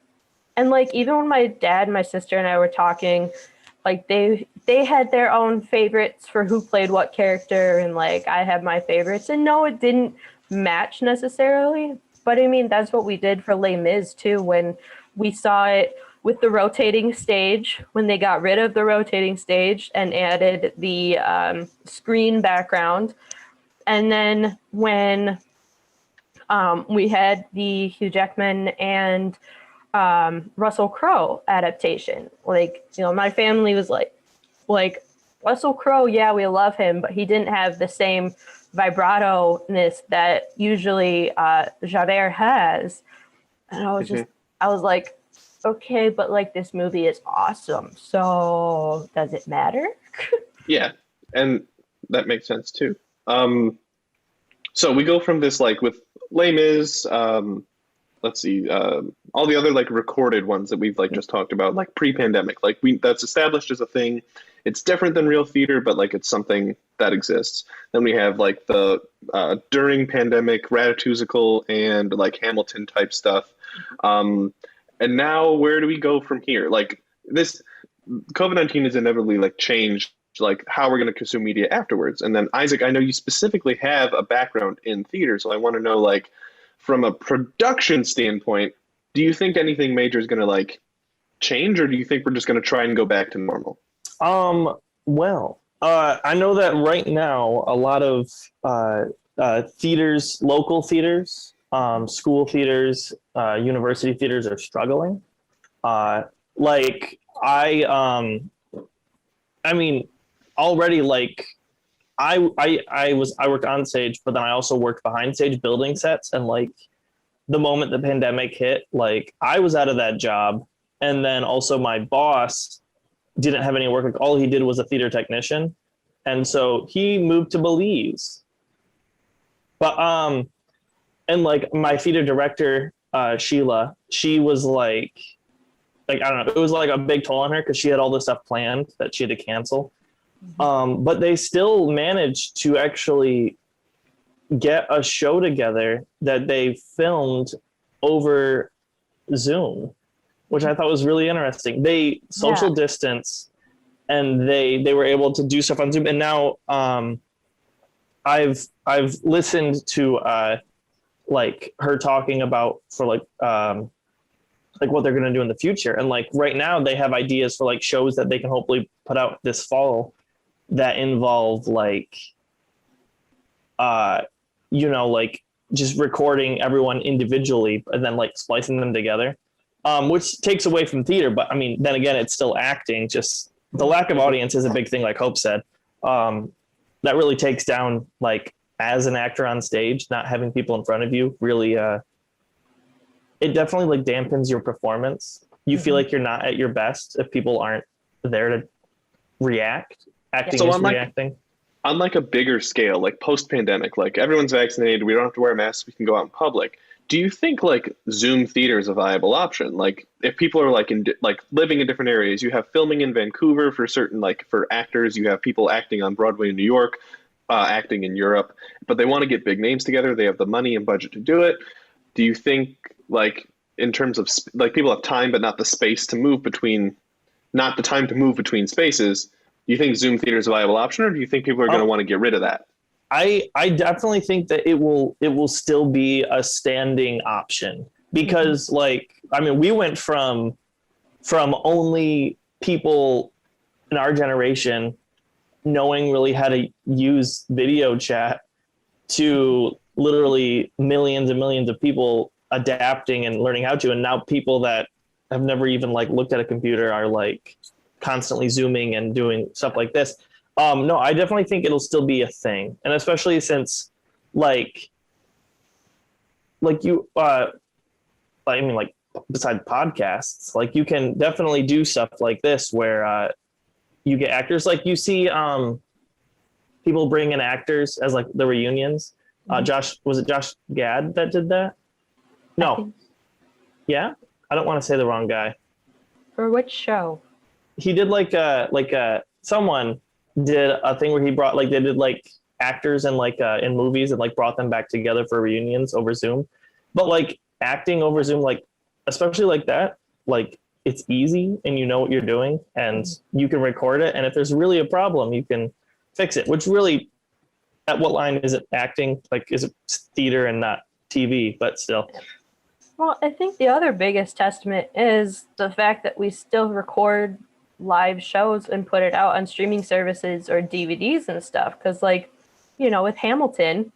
like even when my dad, my sister, and I were talking, like they had their own favorites for who played what character, and like I have my favorites. And no, it didn't match necessarily, but I mean that's what we did for Les Mis too when we saw it with the rotating stage, when they got rid of the rotating stage and added the screen background. And then when we had the Hugh Jackman and Russell Crowe adaptation. Like, you know, my family was like Russell Crowe, yeah, we love him, but he didn't have the same vibrato-ness that usually Javert has. And I was like, okay, but like this movie is awesome. So does it matter? Yeah, and that makes sense too. So we go from this like with Les Mis, let's see, all the other like recorded ones that we've like just talked about, like pre-pandemic, like that's established as a thing. It's different than real theater, but like it's something that exists. Then we have like the during pandemic Ratatouille and like Hamilton type stuff. And now where do we go from here? Like this COVID-19 has inevitably like changed like how we're going to consume media afterwards. And then Isaac, I know you specifically have a background in theater, so I want to know, like, from a production standpoint, do you think anything major is going to like change, or do you think we're just going to try and go back to normal? Well, I know that right now a lot of theaters, local theaters, school theaters, university theaters are struggling. Like I mean, already like I worked on stage, but then I also worked behind stage building sets. And like the moment the pandemic hit, like I was out of that job. And then also my boss didn't have any work. Like all he did was a theater technician. And so he moved to Belize. But, and like my theater director, Sheila, she was like, I don't know, it was like a big toll on her because she had all this stuff planned that she had to cancel. But they still managed to actually get a show together that they filmed over Zoom, which I thought was really interesting. They social distance and they were able to do stuff on Zoom. And now I've listened to like her talking about for like what they're going to do in the future. And like right now they have ideas for like shows that they can hopefully put out this fall that involve like, you know, like just recording everyone individually and then like splicing them together, which takes away from theater. But I mean, then again, it's still acting. Just the lack of audience is a big thing, like Hope said. That really takes down, like as an actor on stage, not having people in front of you really, it definitely like dampens your performance. You feel like you're not at your best if people aren't there to react. Acting is reacting. On like a bigger scale, like post-pandemic, like everyone's vaccinated, we don't have to wear masks, we can go out in public. Do you think like Zoom theater is a viable option? Like if people are like like living in different areas, you have filming in Vancouver for certain, like for actors, you have people acting on Broadway in New York, acting in Europe, but they want to get big names together. They have the money and budget to do it. Do you think like in terms of like people have time, but not the space to move between, not the time to move between spaces? Do you think Zoom theater is a viable option, or do you think people are going to want to get rid of that? I definitely think that it will still be a standing option because like, I mean, we went from only people in our generation knowing really how to use video chat to literally millions and millions of people adapting and learning how to. And now people that have never even like looked at a computer are like constantly Zooming and doing stuff like this. No, I definitely think it'll still be a thing. And especially since like you, I mean, like besides podcasts, like you can definitely do stuff like this where you get actors, like you see people bring in actors as like the reunions. Was it Josh Gad that did that? No. Yeah? I don't want to say the wrong guy. For which show? He did someone did a thing where he brought like, they did like actors in like in movies and like brought them back together for reunions over Zoom. But like acting over Zoom, like especially like that, like it's easy and you know what you're doing and you can record it. And if there's really a problem, you can fix it, which really, at what line is it acting? Like, is it theater and not TV, but still. Well, I think the other biggest testament is the fact that we still record live shows and put it out on streaming services or DVDs and stuff. Because, like, you know, with Hamilton,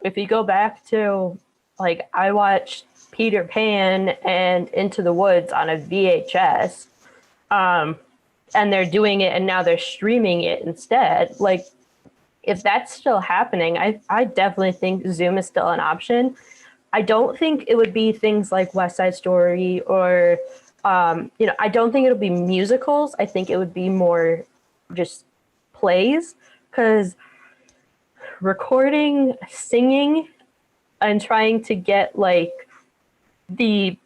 if you go back to, like, I watched Peter Pan and Into the Woods on a VHS, and they're doing it and now they're streaming it instead. Like, if that's still happening, I definitely think Zoom is still an option. I don't think it would be things like West Side Story or, you know, I don't think it'll be musicals. I think it would be more just plays, because recording singing and trying to get like the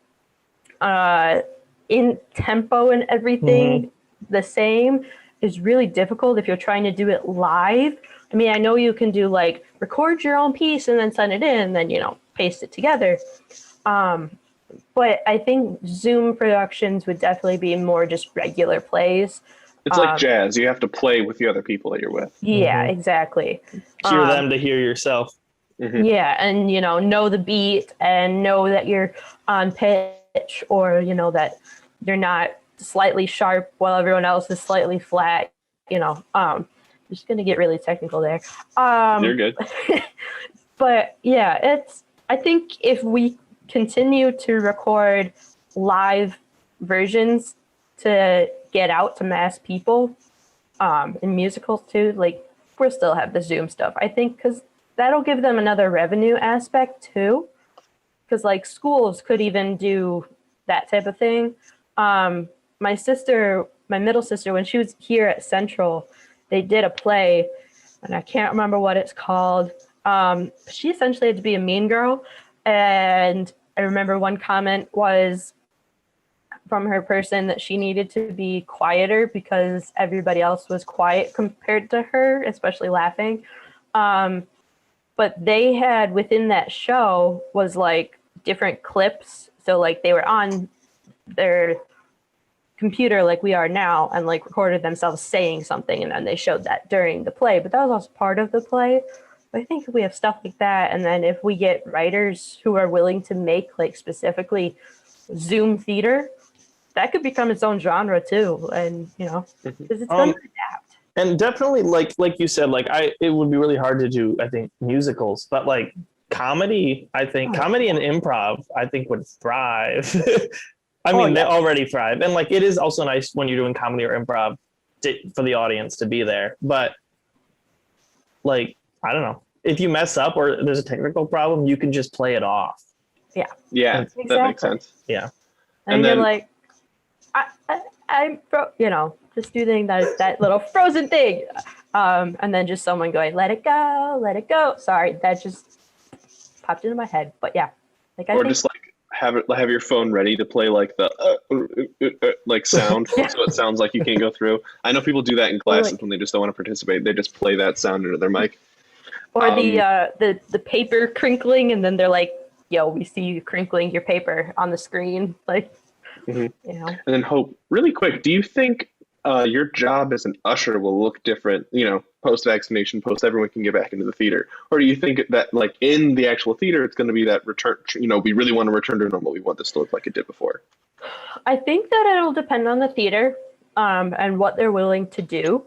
in tempo and everything the same is really difficult if you're trying to do it live. I mean, I know you can do like record your own piece and then send it in and then, you know, paste it together. But I think Zoom productions would definitely be more just regular plays. It's like jazz. You have to play with the other people that you're with. Yeah, exactly. Hear them to hear yourself. Yeah, and, you know the beat and know that you're on pitch, or, you know, that you're not slightly sharp while everyone else is slightly flat, you know. I'm just going to get really technical there. You're good. But yeah, I think if we continue to record live versions to get out to mass people, in musicals too, like, we'll still have the Zoom stuff, I think, because that'll give them another revenue aspect too. Because like schools could even do that type of thing. My middle sister, when she was here at Central, they did a play, and I can't remember what it's called. She essentially had to be a mean girl. And I remember one comment was from her person that she needed to be quieter because everybody else was quiet compared to her, especially laughing. But they had, within that show, was like different clips. So like they were on their computer like we are now and like recorded themselves saying something, and then they showed that during the play. But that was also part of the play. But I think if we have stuff like that, and then if we get writers who are willing to make like specifically Zoom theater, that could become its own genre too. And, you know, because it's going to adapt. And definitely, like you said, like it would be really hard to do, I think, musicals, but like comedy, I think comedy and improv, I think, would thrive. I mean, they already thrive, and like it is also nice when you're doing comedy or improv for the audience to be there. But like, I don't know, if you mess up or there's a technical problem, you can just play it off. Yeah, Exactly. that makes sense. Yeah, and then you're like, I'm you know, just doing that little frozen thing, and then just someone going, let it go. Sorry, that just popped into my head. But yeah, like just like have your phone ready to play like the like sound, so it sounds like you can't go through. I know people do that in classes when they just don't want to participate. They just play that sound into their mic. Or the paper crinkling, and then they're like, yo, we see you crinkling your paper on the screen, like. You know. And then Hope, really quick, do you think your job as an usher will look different, you know, post-vaccination, everyone can get back into the theater? Or do you think that like in the actual theater, it's going to be that return, you know, we really want to return to normal. We want this to look like it did before. I think that it'll depend on the theater and what they're willing to do,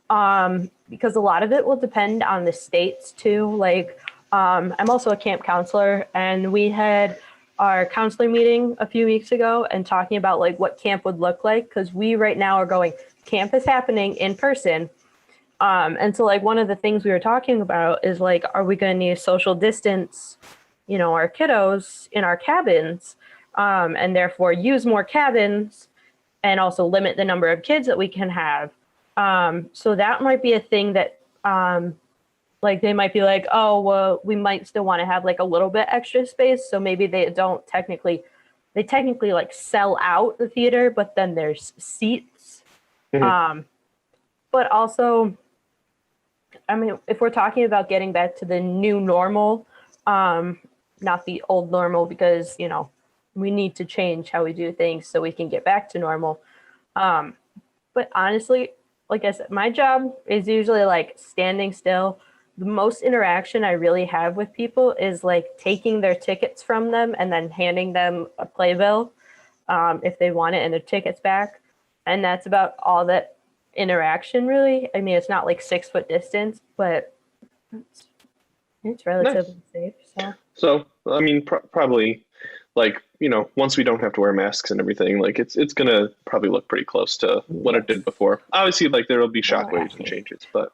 because a lot of it will depend on the states too. Like I'm also a camp counselor, and we had our counseling meeting a few weeks ago and talking about like what camp would look like, because we right now are going, camp is happening in person. And so like one of the things we were talking about is like, are we going to need social distance, you know, our kiddos in our cabins, and therefore use more cabins and also limit the number of kids that we can have. So that might be a thing that like they might be like, oh, well, we might still want to have like a little bit extra space. So maybe they technically like sell out the theater, but then there's seats. But also I mean, if we're talking about getting back to the new normal, not the old normal, because, you know, we need to change how we do things so we can get back to normal. But honestly, like I said, my job is usually like standing still. The most interaction I really have with people is like taking their tickets from them and then handing them a playbill if they want it and their tickets back. And that's about all that interaction really. I mean, it's not like 6 foot distance, but it's relatively safe. So, I mean, probably, like, you know, once we don't have to wear masks and everything, like it's gonna probably look pretty close to what it did before. Obviously, like there will be shockwaves and changes, but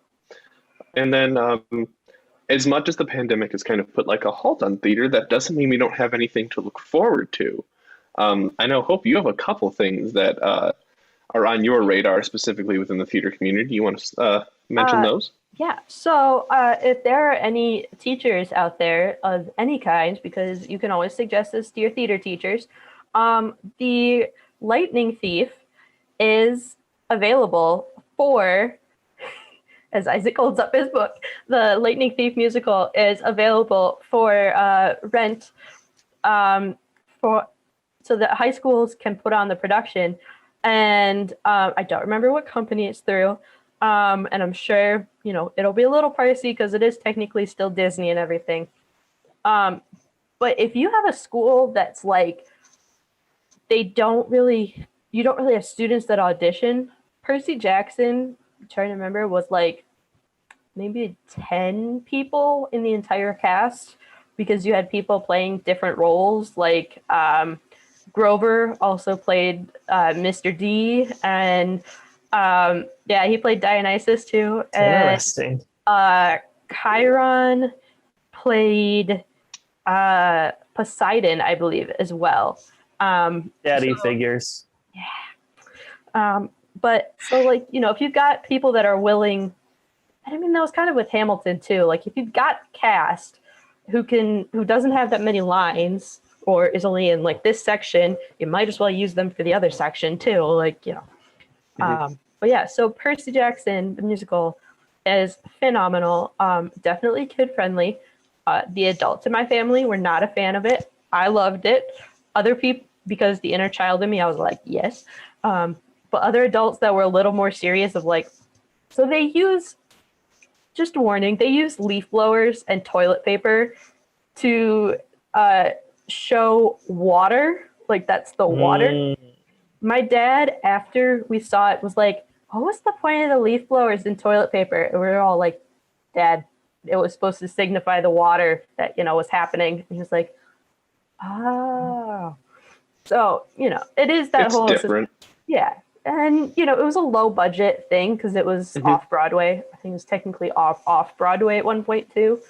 and then as much as the pandemic has kind of put like a halt on theater, that doesn't mean we don't have anything to look forward to. I know, Hope, you have a couple things that are on your radar specifically within the theater community. You want to mention those? Yeah, so if there are any teachers out there of any kind, because you can always suggest this to your theater teachers, the Lightning Thief is available for, as Isaac holds up his book, the Lightning Thief musical is available for rent so that high schools can put on the production. And I don't remember what company it's through. And I'm sure, you know, it'll be a little pricey because it is technically still Disney and everything. But if you have a school that's like, you don't really have students that audition. Percy Jackson, I'm trying to remember, was like maybe 10 people in the entire cast because you had people playing different roles. Like Grover also played Mr. D, and he played Dionysus too. Interesting. Chiron played Poseidon, I believe, as well. Daddy figures. Yeah. But so, like, you know, if you've got people that are willing, I mean, that was kind of with Hamilton too. Like, if you've got cast who doesn't have that many lines or is only in like this section, you might as well use them for the other section too. Like, you know. Mm-hmm. But yeah, so Percy Jackson, the musical, is phenomenal. Definitely kid friendly. The adults in my family were not a fan of it. I loved it. Other people, because the inner child in me, I was like, yes. But other adults that were a little more serious of like, so they use, just a warning, they use leaf blowers and toilet paper to show water. Like that's the water. My dad, after we saw it, was like, what was the point of the leaf blowers and toilet paper? And we were all like, Dad, it was supposed to signify the water that, you know, was happening. And he was like, oh. So, you know, it is that it's whole different. Yeah. And, you know, it was a low budget thing because it was off Broadway. I think it was technically off Broadway at one point too.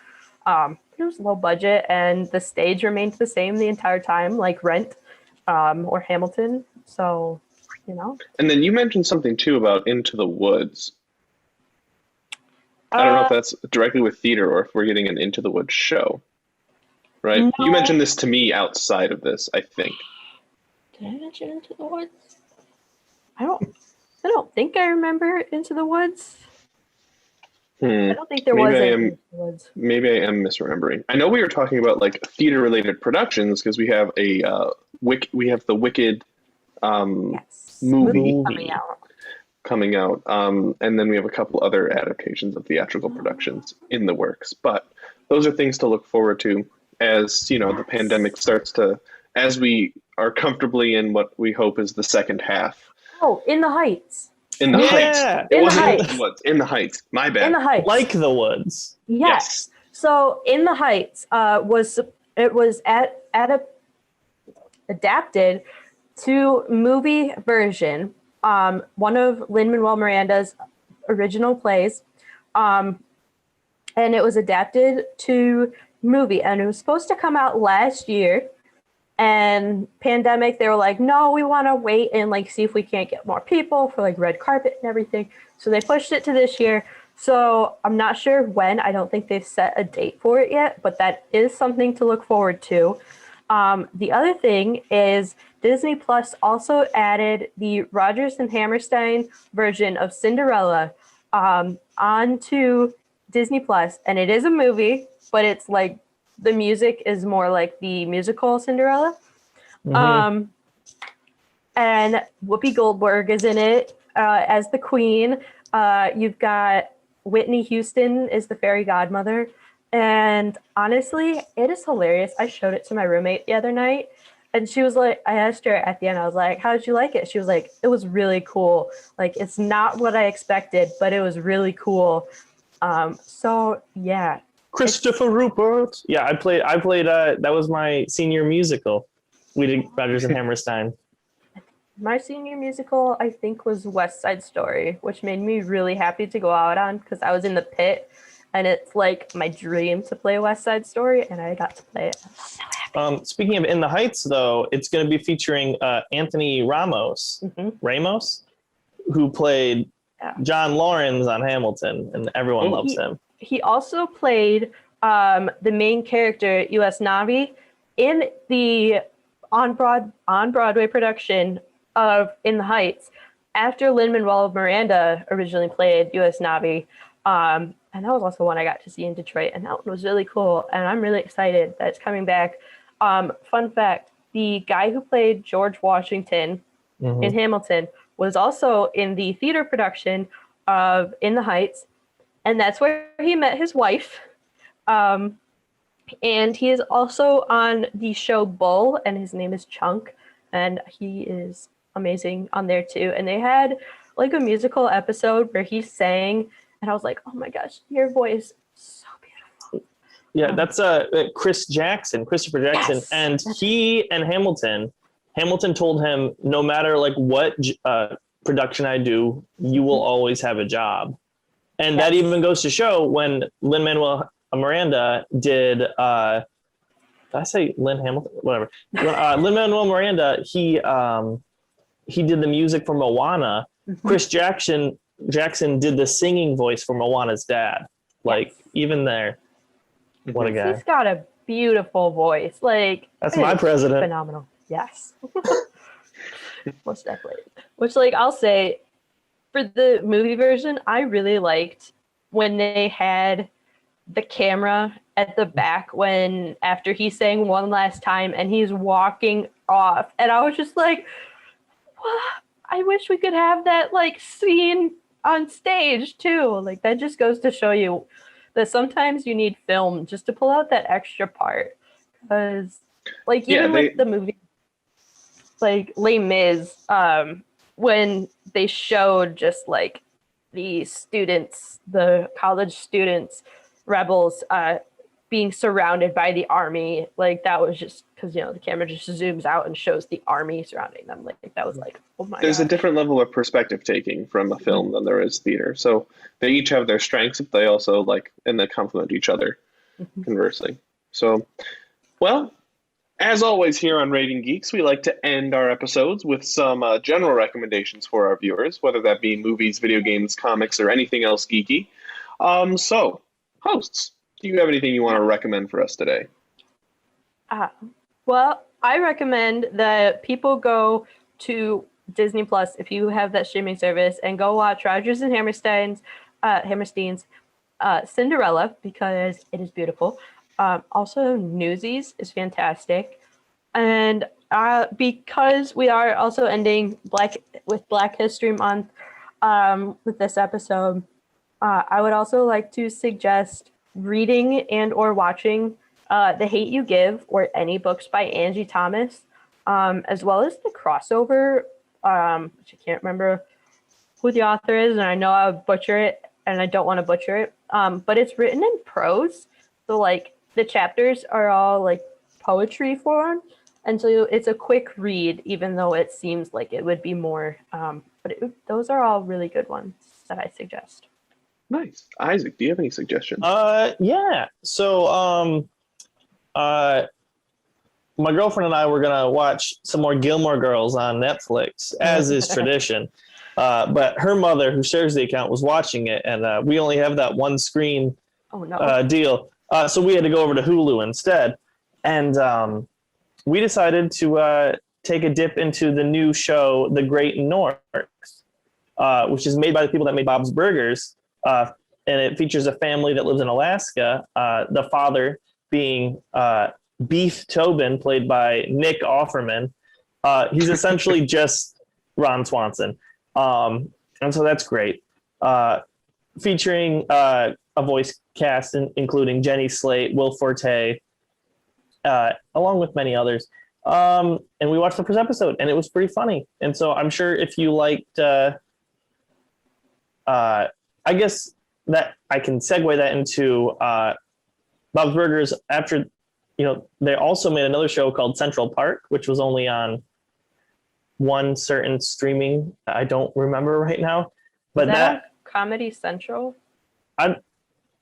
It was low budget and the stage remained the same the entire time, like Rent or Hamilton. So, you know. And then you mentioned something too about Into the Woods. I don't know if that's directly with theater or if we're getting an Into the Woods show. Right? No. You mentioned this to me outside of this, I think. Did I mention Into the Woods? I don't think I remember Into the Woods. I don't think there was Into the Woods. Maybe I am misremembering. I know we were talking about like theater related productions because we have the Wicked movie coming out. And then we have a couple other adaptations of theatrical productions in the works. But those are things to look forward to as, you know, the pandemic starts to, as we are comfortably in what we hope is the second half. Oh, In the Heights. In the Heights. It wasn't In the Woods. In the Heights. My bad. In the Heights. Like the Woods. Yes. So In the Heights was adapted to movie version. One of Lin-Manuel Miranda's original plays. And it was adapted to movie. And it was supposed to come out last year. And pandemic, they were like, no, we want to wait and like see if we can't get more people for like red carpet and everything. So they pushed it to this year. So I'm not sure when. I don't think they've set a date for it yet, but that is something to look forward to. The other thing is Disney Plus also added the Rodgers and Hammerstein version of Cinderella onto Disney Plus, and it is a movie, but it's like the music is more like the musical Cinderella. Mhm. And Whoopi Goldberg is in it as the queen. You've got Whitney Houston is the fairy godmother. And honestly, it is hilarious. I showed it to my roommate the other night, and she was like, I asked her at the end, I was like, how did you like it? She was like, it was really cool. Like, it's not what I expected, but it was really cool. So yeah. Christopher Rupert. Yeah, I played that was my senior musical. We did Rodgers and Hammerstein. My senior musical, I think, was West Side Story, which made me really happy to go out on because I was in the pit, and it's like my dream to play West Side Story, and I got to play it. I'm so happy. Speaking of In the Heights, though, it's going to be featuring Anthony Ramos, who played John Lawrence on Hamilton, and everyone loves him. He also played the main character, U.S. Navi, in the on Broadway production of In the Heights, after Lin-Manuel Miranda originally played U.S. Navi. And that was also one I got to see in Detroit, and that one was really cool. And I'm really excited that it's coming back. Fun fact, the guy who played George Washington in Hamilton was also in the theater production of In the Heights, and that's where he met his wife. And he is also on the show Bull, and his name is Chunk, and he is amazing on there too. And they had like a musical episode where he sang, and I was like, oh my gosh, your voice is so beautiful. Yeah, that's Christopher Jackson. Yes, and he and Hamilton told him, no matter like what production I do, you will always have a job. And that even goes to show when Lin-Manuel Miranda did, did I say Lin Hamilton? Whatever. Lin-Manuel Miranda, he did the music for Moana. Chris Jackson did the singing voice for Moana's dad. Like, even there, what a guy. He's got a beautiful voice. Like, that's my president. Phenomenal. Yes. Most definitely. Which, like, I'll say, for the movie version, I really liked when they had the camera at the back after he sang one last time and he's walking off. And I was just like, well, I wish we could have that like scene on stage too. Like, that just goes to show you that sometimes you need film just to pull out that extra part. Because like even with the movie like Les Mis, when they showed just like the students, the college students, rebels being surrounded by the army, like that was just because, you know, the camera just zooms out and shows the army surrounding them. Like that was like, oh my god. There's a different level of perspective taking from a film than there is theater. So they each have their strengths, but they also and they complement each other conversely. So, well, as always here on Raving Geeks, we like to end our episodes with some general recommendations for our viewers, whether that be movies, video games, comics, or anything else geeky. So, hosts, do you have anything you want to recommend for us today? Well, I recommend that people go to Disney Plus if you have that streaming service and go watch Rodgers and Hammerstein's Cinderella, because it is beautiful. Also, Newsies is fantastic. And because we are also ending Black History Month with this episode, I would also like to suggest reading and or watching The Hate You Give, or any books by Angie Thomas, as well as the crossover, which I can't remember who the author is, and I know I would butcher it, and I don't want to butcher it, but it's written in prose, so like the chapters are all like poetry form, and so it's a quick read, even though it seems like it would be more, but those are all really good ones that I suggest. Nice. Isaac, do you have any suggestions? Yeah. So, my girlfriend and I were gonna watch some more Gilmore Girls on Netflix, as is tradition. But her mother, who shares the account, was watching it, and we only have that one screen deal. So we had to go over to Hulu instead. And we decided to take a dip into the new show, The Great North, which is made by the people that made Bob's Burgers. and it features a family that lives in Alaska. The father being Beef Tobin, played by Nick Offerman. He's essentially just Ron Swanson. And so that's great. Featuring a voice cast including Jenny Slate, Will Forte, along with many others. And we watched the first episode, and it was pretty funny. And so I'm sure if you liked, I guess that I can segue that into Bob's Burgers. After, they also made another show called Central Park, which was only on one certain streaming. I don't remember right now, but that Comedy Central.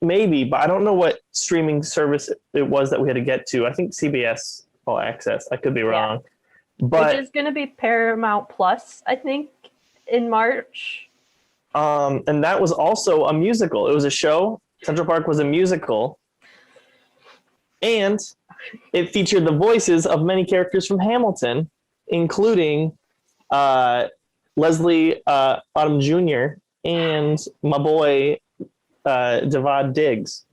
Maybe, but I don't know what streaming service it was that we had to get to. I think CBS All Access. I could be wrong. But which is going to be Paramount Plus, I think, in March. And that was also a musical. It was a show. Central Park was a musical. And it featured the voices of many characters from Hamilton, including Leslie Odom Jr. and my boy Davad Diggs.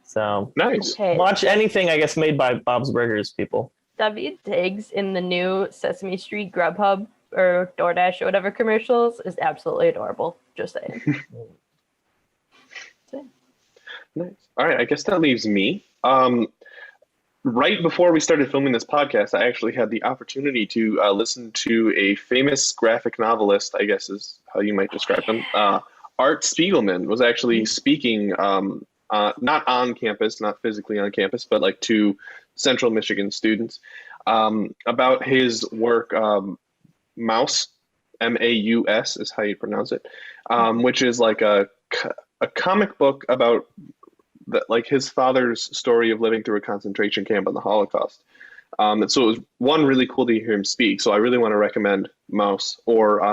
So nice. Okay. Watch anything, I guess, made by Bob's Burgers, people. David Diggs in the new Sesame Street Grubhub or DoorDash or whatever commercials is absolutely adorable. Just saying. Nice. All right, I guess that leaves me. Right before we started filming this podcast, I actually had the opportunity to listen to a famous graphic novelist, I guess is how you might describe him. Art Spiegelman was actually speaking, not on campus, not physically on campus, but like to Central Michigan students about his work, Maus, M-A-U-S is how you pronounce it, which is like a comic book about like his father's story of living through a concentration camp and the Holocaust. And so it was one really cool to hear him speak. So I really want to recommend Maus, or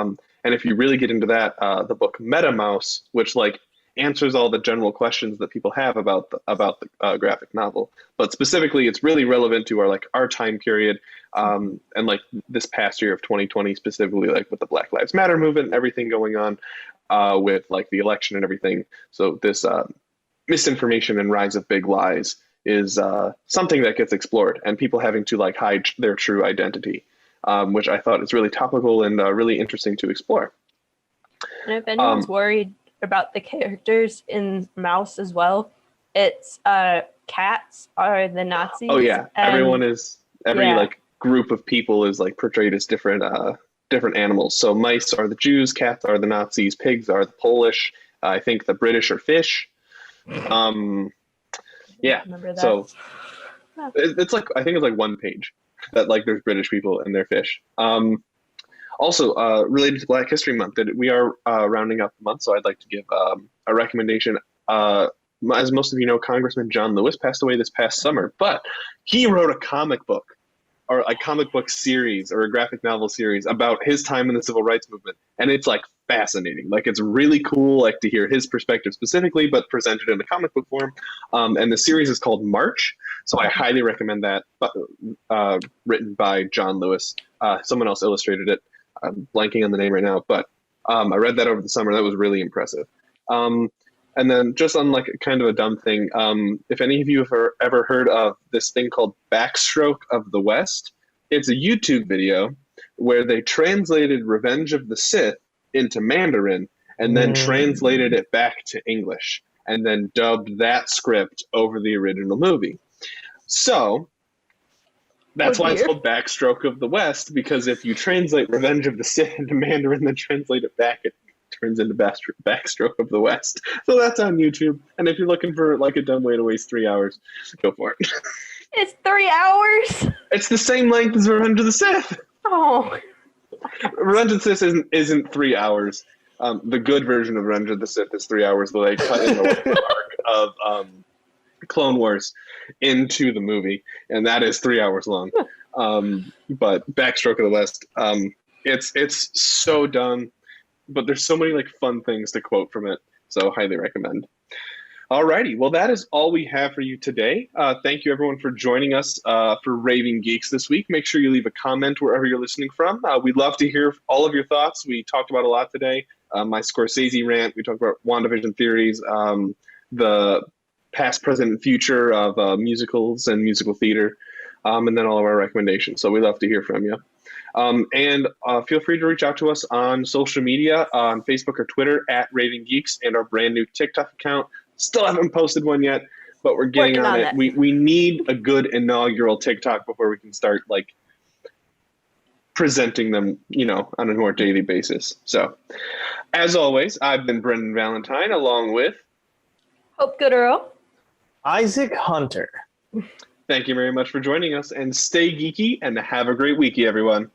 and if you really get into that, the book Meta Maus, which like answers all the general questions that people have about the graphic novel, but specifically it's really relevant to our time period, and like this past year of 2020 specifically, like with the Black Lives Matter movement and everything going on, with like the election and everything. So this misinformation and rise of big lies is something that gets explored, and people having to like hide their true identity, which I thought is really topical and really interesting to explore. And if anyone's worried about the characters in Maus as well, it's cats are the Nazis. Oh yeah, every like group of people is like portrayed as different animals. So mice are the Jews, cats are the Nazis, pigs are the Polish. I think the British are fish. Yeah. So it's like, I think it's like one page that like there's British people and they're fish. Also, related to Black History Month, that we are rounding up the month, so I'd like to give a recommendation. As most of you know, Congressman John Lewis passed away this past summer, but he wrote a comic book, or a comic book series, or a graphic novel series about his time in the civil rights movement, and it's like fascinating. Like it's really cool, like to hear his perspective specifically, but presented in a comic book form. And the series is called March, so I highly recommend that. Written by John Lewis. Someone else illustrated it. I'm blanking on the name right now, but I read that over the summer. That was really impressive. And then just on like kind of a dumb thing, if any of you have ever heard of this thing called Backstroke of the West, it's a YouTube video where they translated Revenge of the Sith into Mandarin and then translated it back to English and then dubbed that script over the original movie. So that's why it's called Backstroke of the West, because if you translate Revenge of the Sith into Mandarin, then translate it back, it turns into Backstroke of the West. So that's on YouTube. And if you're looking for like a dumb way to waste 3 hours, go for it. It's 3 hours. It's the same length as Revenge of the Sith. Oh. Revenge of the Sith isn't 3 hours. The good version of Revenge of the Sith is 3 hours, though they cut in the arc of Clone Wars into the movie, and that is 3 hours long. But Backstroke of the West, it's so done, but there's so many like fun things to quote from it, so highly recommend. Alrighty, well that is all we have for you today. Thank you everyone for joining us for Raving Geeks this week. Make sure you leave a comment wherever you're listening from. We'd love to hear all of your thoughts. We talked about a lot today. my Scorsese rant. We talk about WandaVision theories, the past, present, and future of musicals and musical theater, and then all of our recommendations. So we love to hear from you. And feel free to reach out to us on social media, on Facebook or Twitter at Raving Geeks, and our brand new TikTok account. Still haven't posted one yet, but we're getting Working on on it. We need a good inaugural TikTok before we can start like presenting them, on a more daily basis. So, as always, I've been Brendan Valentine, along with Hope Goodero. Isaac Hunter. Thank you very much for joining us, and stay geeky and have a great weeky, everyone.